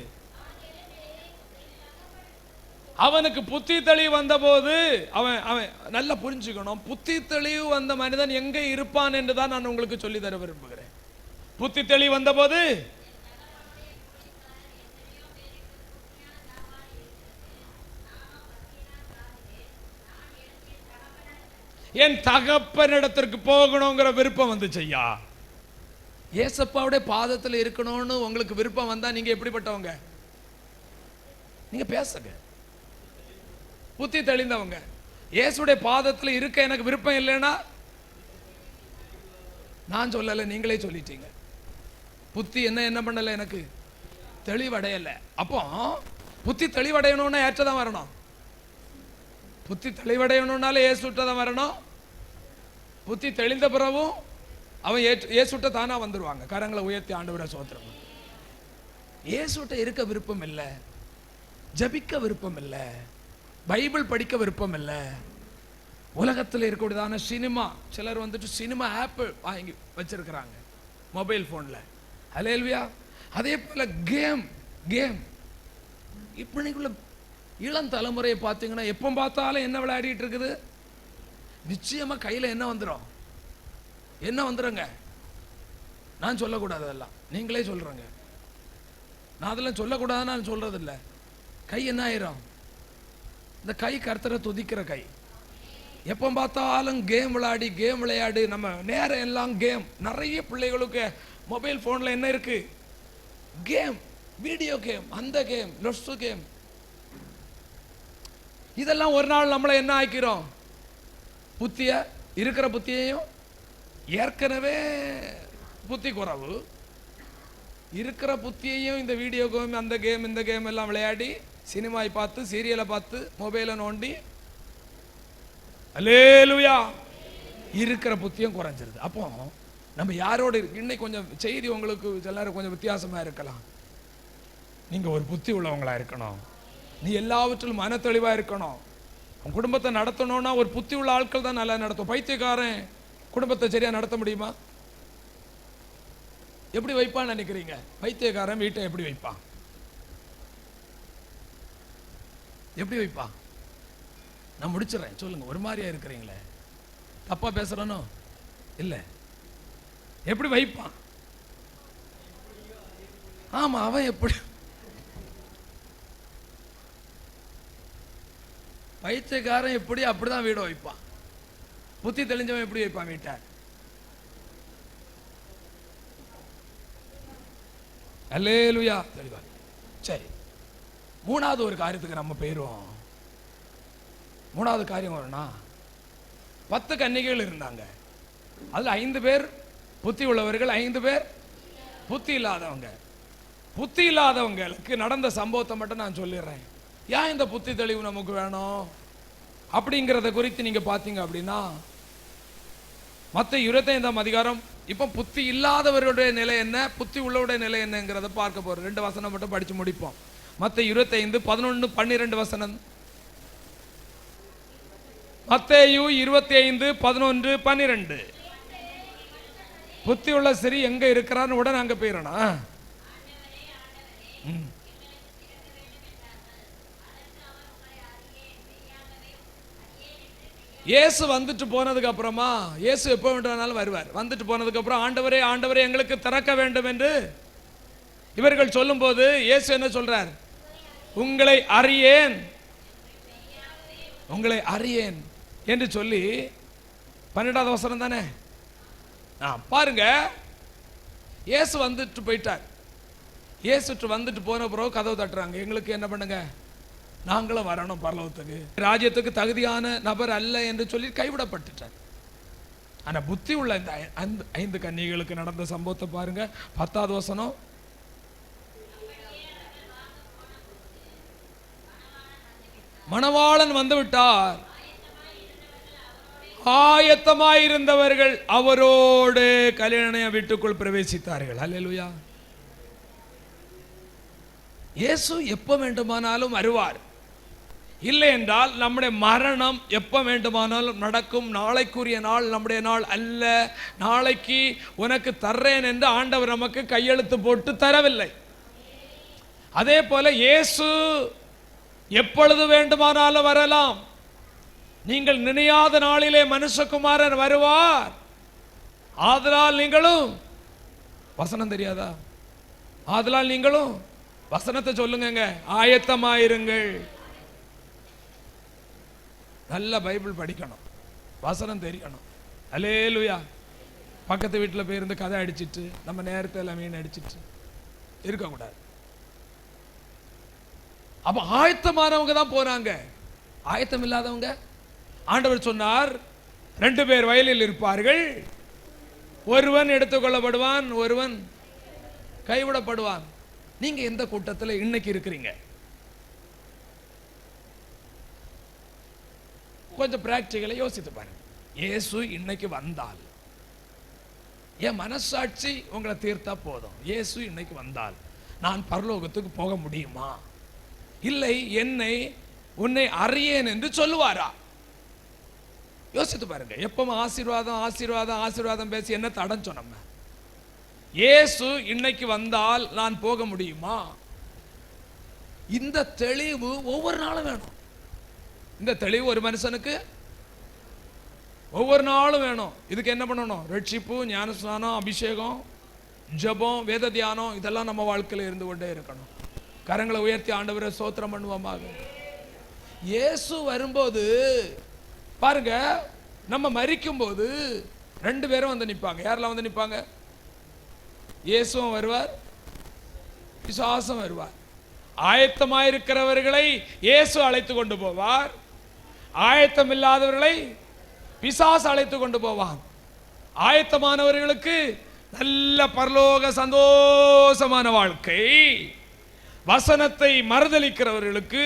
அவனுக்கு புத்தி தெளிவு வந்த போது அவன் நல்லா புரிஞ்சுக்கணும். புத்தி தெளிவு வந்த மனிதன் எங்க இருப்பான் என்றுதான் நான் உங்களுக்கு சொல்லி தர விரும்புகிறேன். புத்தி தெளிவு வந்த போது என் தகப்பனிடத்திற்கு போகணுங்கிற விருப்பம் வந்துச்சு. ஐயா, ஏசப்பாவுடைய பாதத்தில் இருக்கணும்னு உங்களுக்கு விருப்பம் வந்தா நீங்க எப்படிப்பட்டவங்க? நீங்க பேசுங்க. புத்தி தெளிந்தவங்க. இயேசுடைய பாதத்தில் இருக்க எனக்கு விருப்பம் இல்லைன்னா நான் சொல்லல, நீங்களே சொல்லிட்டீங்க. புத்தி என்ன பண்ணல, எனக்கு தெளிவடையல. அப்போ புத்தி தெளிவடையணும்னா ஏற்றதான் வரணும். புத்தி தெளிவடையணும்னால ஏசுட்டதான் வரணும். புத்தி தெளிந்த பிறகும் அவன் ஏசுட்ட தானா வந்துருவாங்க. கரங்களை உயர்த்தி ஆண்டவரை சோத்திரம். ஏசுட்ட இருக்க விருப்பம் இல்லை, ஜபிக்க விருப்பம் இல்லை, பைபிள் படிக்க விருப்பம் இல்லை. உலகத்தில் இருக்கக்கூடியதான சினிமா, சிலர் வந்துட்டு சினிமா ஆப் வாங்கி வச்சிருக்கிறாங்க மொபைல் போன்ல. அல்லேலூயா. அதே போல கேம் இப்படிக்குள்ள இளம் தலைமுறையை பார்த்தீங்கன்னா எப்போ பார்த்தாலும் என்ன விளையாடிட்டு இருக்குது? நிச்சயமா கையில் என்ன வந்துருங்க. நான் சொல்லக்கூடாது, அதெல்லாம் நீங்களே சொல்றேங்க. நான் அதெல்லாம் சொல்லக்கூடாதுன்னு நான் சொல்றது இல்லை. கை என்ன ஆயிரும்? இந்த கை கர்த்தரை துதிக்கிற கை. எப்போ பார்த்தாலும் கேம் விளையாடி நம்ம நேரம் எல்லாம் கேம். நிறைய பிள்ளைகளுக்கு மொபைல் ஃபோனில் என்ன இருக்கு? கேம், வீடியோ கேம், அந்த கேம், லொஸ்ட் கேம். இதெல்லாம் ஒரு நாள் நம்மளை என்ன ஆக்கிறோம்? இருக்கிற புத்தியையும், ஏற்கனவே புத்தி குறைவு இருக்கிற புத்தியையும் இந்த வீடியோ கேம், அந்த கேம், இந்த கேம் எல்லாம் விளையாடி, சினிமாவை பார்த்து, சீரியலை பார்த்து, மொபைலை நோண்டி, அல்லேலூயா, இருக்கிற புத்தியும் குறைஞ்சிருது. அப்போ நம்ம யாரோடு இன்னைக்கு கொஞ்சம் செய்தி உங்களுக்கு எல்லாரும் கொஞ்சம் வித்தியாசமா இருக்கலாம். நீங்க ஒரு புத்தி உள்ளவங்களா இருக்கணும். நீ எல்லாவற்றிலும் மன தெளிவா இருக்கணும். உன் குடும்பத்தை நடத்தணும்னா ஒரு புத்தி உள்ள ஆட்கள் தான் நல்லா நடத்தும். பைத்தியக்காரன் குடும்பத்தை சரியா நடத்த முடியுமா? எப்படி வைப்பான்னு நினைக்கிறீங்க? பைத்தியக்காரன் வீட்டை எப்படி வைப்பான்? எப்படி வைப்பான்? நான் முடிச்சிடறேன், சொல்லுங்க. ஒரு மாதிரியா இருக்கிறீங்களே, தப்பா பேசுறனோ? இல்ல, எப்படி வைப்பான்? ஆமா, அவன் எப்படி? பைத்தியக்காரன் எப்படி அப்படிதான் வீட வைப்பான். புத்தி தெளிஞ்சவன் எப்படி வைப்பான் வீட்டை? அல்லேலூயா, தெளிவா. சரி, மூணாவது ஒரு காரியத்துக்கு நம்ம போயிடுவோம். மூணாவது காரியம் வரும்னா, 10 கன்னிகைகள் இருந்தாங்க. அதுல 5 பேர் புத்தி உள்ளவர்கள், 5 பேர் புத்தி இல்லாதவங்க. புத்தி இல்லாதவங்களுக்கு நடந்த சம்பவத்தை மட்டும் நான் சொல்லிடுறேன். ஏன் இந்த புத்தி தெளிவு நமக்கு வேணும் அப்படிங்கிறத குறித்து நீங்க பார்த்தீங்க அப்படின்னா, மத்தேயு 25ஆம் அதிகாரம். இப்போ புத்தி இல்லாதவர்களுடைய நிலை என்ன, புத்தி உள்ளவருடைய நிலை என்னங்கிறத பார்க்க போறோம். 2 வசனம் மட்டும் படிச்சு முடிப்போம். மத்தேயு 25 11 12 வசனம். மத்தேயு 25 11 12. புத்தி உள்ள சரி எங்க இருக்கிறான்னு உடனே அங்க போயிடணும். இயேசு வந்துட்டு போனதுக்கு அப்புறமா, இயேசு எப்போ வேண்டுமானாலும் வருவார். வந்துட்டு போனதுக்கு அப்புறம் ஆண்டவரே ஆண்டவரே எங்களுக்கு திறக்க வேண்டும் என்று இவர்கள் சொல்லும் போது இயேசு என்ன சொல்றார்? உங்களை அறியேன், உங்களை அறியேன் என்று சொல்லி 12வது வசனம் தானே பாருங்க. இயேசு வந்துட்டு போயிட்டார். இயேசு வந்துட்டு போன பிறகு கதவு தட்டுறாங்க. எங்களுக்கு என்ன பண்ணுங்க, நாங்களும் வரணும் பரலோகத்துக்கு, ராஜ்யத்துக்கு தகுதியான நபர் அல்ல என்று சொல்லி கைவிடப்பட்டுட்டார். ஆனா புத்தி உள்ள இந்த 5 கன்னிகளுக்கு நடந்த சம்பவத்தை பாருங்க. 10வது வசனம். மணவாளன் வந்து விட்டார், ஆயத்தமாயிருந்தவர்கள் அவரோடு கல்யாண வீட்டுக்குள் பிரவேசித்தார்கள். அல்லேலூயா. இயேசு எப்ப வேண்டுமானாலும் வருவார். இல்லை என்றால் நம்முடைய மரணம் எப்ப வேண்டுமானாலும் நடக்கும். நாளைக்குரிய நாள் நம்முடைய நாள் அல்ல. நாளைக்கு உனக்கு தர்றேன் என்று ஆண்டவர் நமக்கு கையெழுத்து போட்டு தரவில்லை. அதே போல இயேசு எப்பொழுது வேண்டுமானாலும் வரலாம். நீங்கள் நினையாத நாளிலே மனுஷகுமாரன் வருவார். ஆதலால் நீங்களும், வசனம் தெரியாதா? ஆதலால் நீங்களும் வசனத்தை சொல்லுங்க, ஆயத்தமாயிருங்கள். நல்ல பைபிள் படிக்கணும், வசனம் தெரியணும். அல்லேலூயா. பக்கத்து வீட்டில் போயிருந்து கதை அடிச்சிட்டு நம்ம நேரத்தை எல்லாம் மீன் அடிச்சிட்டு இருக்கக்கூடாது. அப்ப ஆயத்தமானவங்க தான் போனாங்க. ஆயத்தம் இல்லாதவங்க, ஆண்டவர் சொன்னார் 2 பேர் வயலில் இருப்பார்கள், ஒருவன் எடுத்துக்கொள்ளப்படுவான், ஒருவன் கைவிடப்படுவான். நீங்க எந்த கூட்டத்தில் இன்னைக்கு இருக்கிறீங்க? கொஞ்சம் பிராக்டிகலை யோசித்து பாருங்க. இயேசு இன்னைக்கு வந்தால், என் மனசாட்சி உங்களை தீர்த்தா போதும். இயேசு இன்னைக்கு வந்தால் நான் பரலோகத்துக்கு போக முடியுமா? இல்லை, என்னை உன்னை அறியேன் என்று சொல்லுவாரா? யோசித்து பாருங்க. எப்பவும் ஆசீர்வாதம் ஆசீர்வாதம் ஆசீர்வாதம் பேசி என்ன தடஞ்சோம் நம்ம? இயேசு இன்னைக்கு வந்தால் நான் போக முடியுமா? இந்த தெளிவு ஒவ்வொரு நாளும் வேணும். இந்த தெளிவு ஒரு மனுஷனுக்கு ஒவ்வொரு நாளும் வேணும். இதுக்கு என்ன பண்ணணும்? ரட்சிப்பு, ஞானஸ்நானம், அபிஷேகம், ஜபம், வேத தியானம், இதெல்லாம் நம்ம வாழ்க்கையில் இருந்து கொண்டே இருக்கணும். கரங்களை உயர்த்தி ஆண்டவரை ஸ்தோத்திரம் பண்ணுவோமாக. இயேசு வரும்போது பாருங்க, நம்ம மரிக்கும் போது 2 பேரும் வந்து நிற்பாங்க. யாரெல்லாம் வந்து நிற்பாங்க? இயேசுவும் வருவார், பிசாசும் வருவார். ஆயத்தமாயிருக்கிறவர்களை இயேசு அழைத்து கொண்டு போவார், ஆயத்தம் இல்லாதவர்களை பிசாசு அழைத்து கொண்டு போவான். ஆயத்தமானவர்களுக்கு நல்ல பரலோக சந்தோஷமான வாழ்க்கை, வசனத்தை மறுதலிக்கிறவர்களுக்கு,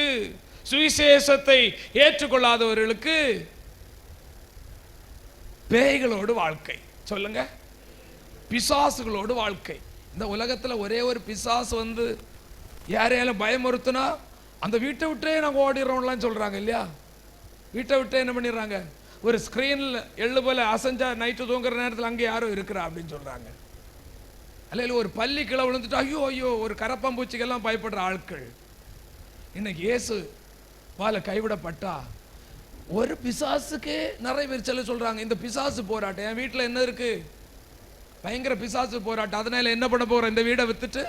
சுவிசேஷத்தை ஏற்றுக்கொள்ளாதவர்களுக்கு பேய்களோடு வாழ்க்கை. சொல்லுங்க, பிசாசுகளோடு வாழ்க்கை. இந்த உலகத்துல ஒரே ஒரு பிசாசு வந்து யாரையாலும் பயமுறுத்துனா அந்த வீட்டை விட்டே நாங்கள் ஓடிடுறோம்லாம் சொல்றாங்க இல்லையா? வீட்டை விட்டு என்ன பண்ணிடுறாங்க, ஒரு ஸ்கிரீன்ல எள்ளு போல அசைஞ்சா நைட்டு தூங்குற நேரத்தில் அங்கே யாரும் இருக்கிறா அப்படின்னு சொல்றாங்க. அல்ல ஒரு பள்ளி கிளை விழுந்துட்டு ஐயோ ஐயோ ஒரு கரப்பாம்பூச்சிக்கெல்லாம் பயப்படுற ஆட்கள். இன்னைக்கு இயேசு வாழ கைவிடப்பட்டா ஒரு பிசாசுக்கே நிறைய பேர் சொல்றாங்க, இந்த பிசாசு போராட்டம் என் வீட்டில் என்ன இருக்கு, பயங்கர பிசாசு போராட்டம், அதனால என்ன பண்ண போறோம், இந்த வீடை வித்துட்டு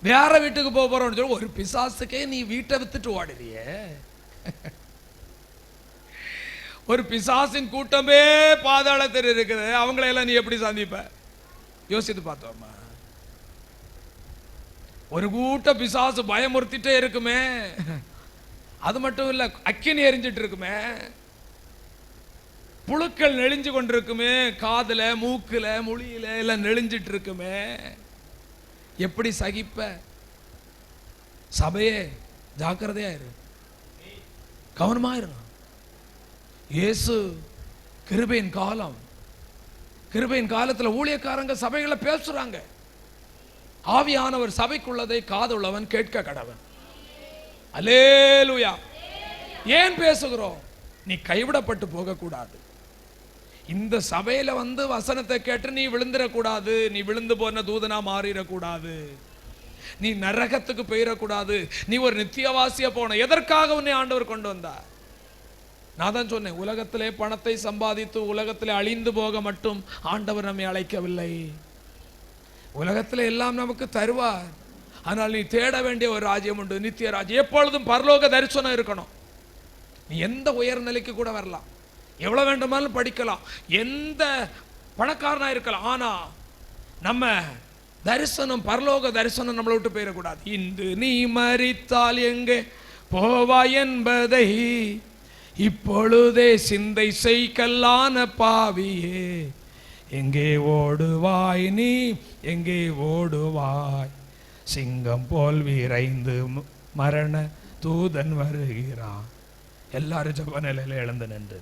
வேற வீட்டுக்கு போக போறோம்னு சொல்லி ஒரு பிசாசுக்கே நீ வீட்டை வித்துட்டு ஓடுறிய. ஒரு பிசாசின் கூட்டமே பாதாளத்தில் இருக்குது, அவங்களையெல்லாம் நீ எப்படி சந்திப்ப? யோசித்து பார்த்தோமா? ஒரு கூட்ட பிசாசு பயமுறுத்திட்டே இருக்குமே, அது மட்டும் இல்ல அக்கினி எரிஞ்சிட்டு இருக்குமே, புழுக்கள் நெளிஞ்சு கொண்டிருக்குமே, காதுல மூக்குல மொழியில எல்லாம் நெளிஞ்சிட்டு இருக்குமே, எப்படி சகிப்ப? சபையே ஜாக்கிரதையா இரு, கவனமா இரு. இயேசு கிருபையின் காலம், கிருபையின் காலத்துல ஊழியக்காரங்க சபைகளை பேசுறாங்க. ஆவியானவர் சபைக்குள்ளதை காதுள்ளவன் கேட்க கடவன். அல்லேலூயா. ஏன் பேசுகிறோம்? நீ கைவிடப்பட்டு போக கூடாது. இந்த சபையில வந்து வசனத்தை கேட்டு நீ விழுந்துடக்கூடாது, நீ விழுந்து போன தூதனா மாறிடக்கூடாது, நீ நரகத்துக்கு போயிடக்கூடாது, நீ ஒரு நித்தியவாசியா போன. எதற்காக உன்னை ஆண்டவர் கொண்டு வந்தார்? நான் தான் சொன்னேன், உலகத்திலே பணத்தை சம்பாதித்து உலகத்திலே அழிந்து போக மட்டும் ஆண்டவர் நம்மை அழைக்கவில்லை. உலகத்திலே எல்லாம் நமக்கு தருவார், ஆனால் நீ தேட வேண்டிய ஒரு ராஜ்யம் உண்டு, நித்திய ராஜ்யம். எப்பொழுதும் பரலோக தரிசனம் இருக்கணும். நீ எந்த உயர் நிலைக்கு கூட வரலாம், எவ்வளவு வேண்டுமானாலும் படிக்கலாம், எந்த பணக்காரனா இருக்கலாம், ஆனா நம்ம தரிசனம், பரலோக தரிசனம் நம்மளை விட்டு போயிடக்கூடாது. இன்று நீ மரித்தால் எங்கே போவாய் என்பதை இப்பொழுதே சிந்தை செய் கல்லான பாவியே. எங்கே ஓடுவாய் நீ, எங்கே ஓடுவாய்? சிங்கம் போல் விரைந்து மரண தூதன் வருகிறான். எல்லாரும் ஜெப நிலையில எழுந்து நின்று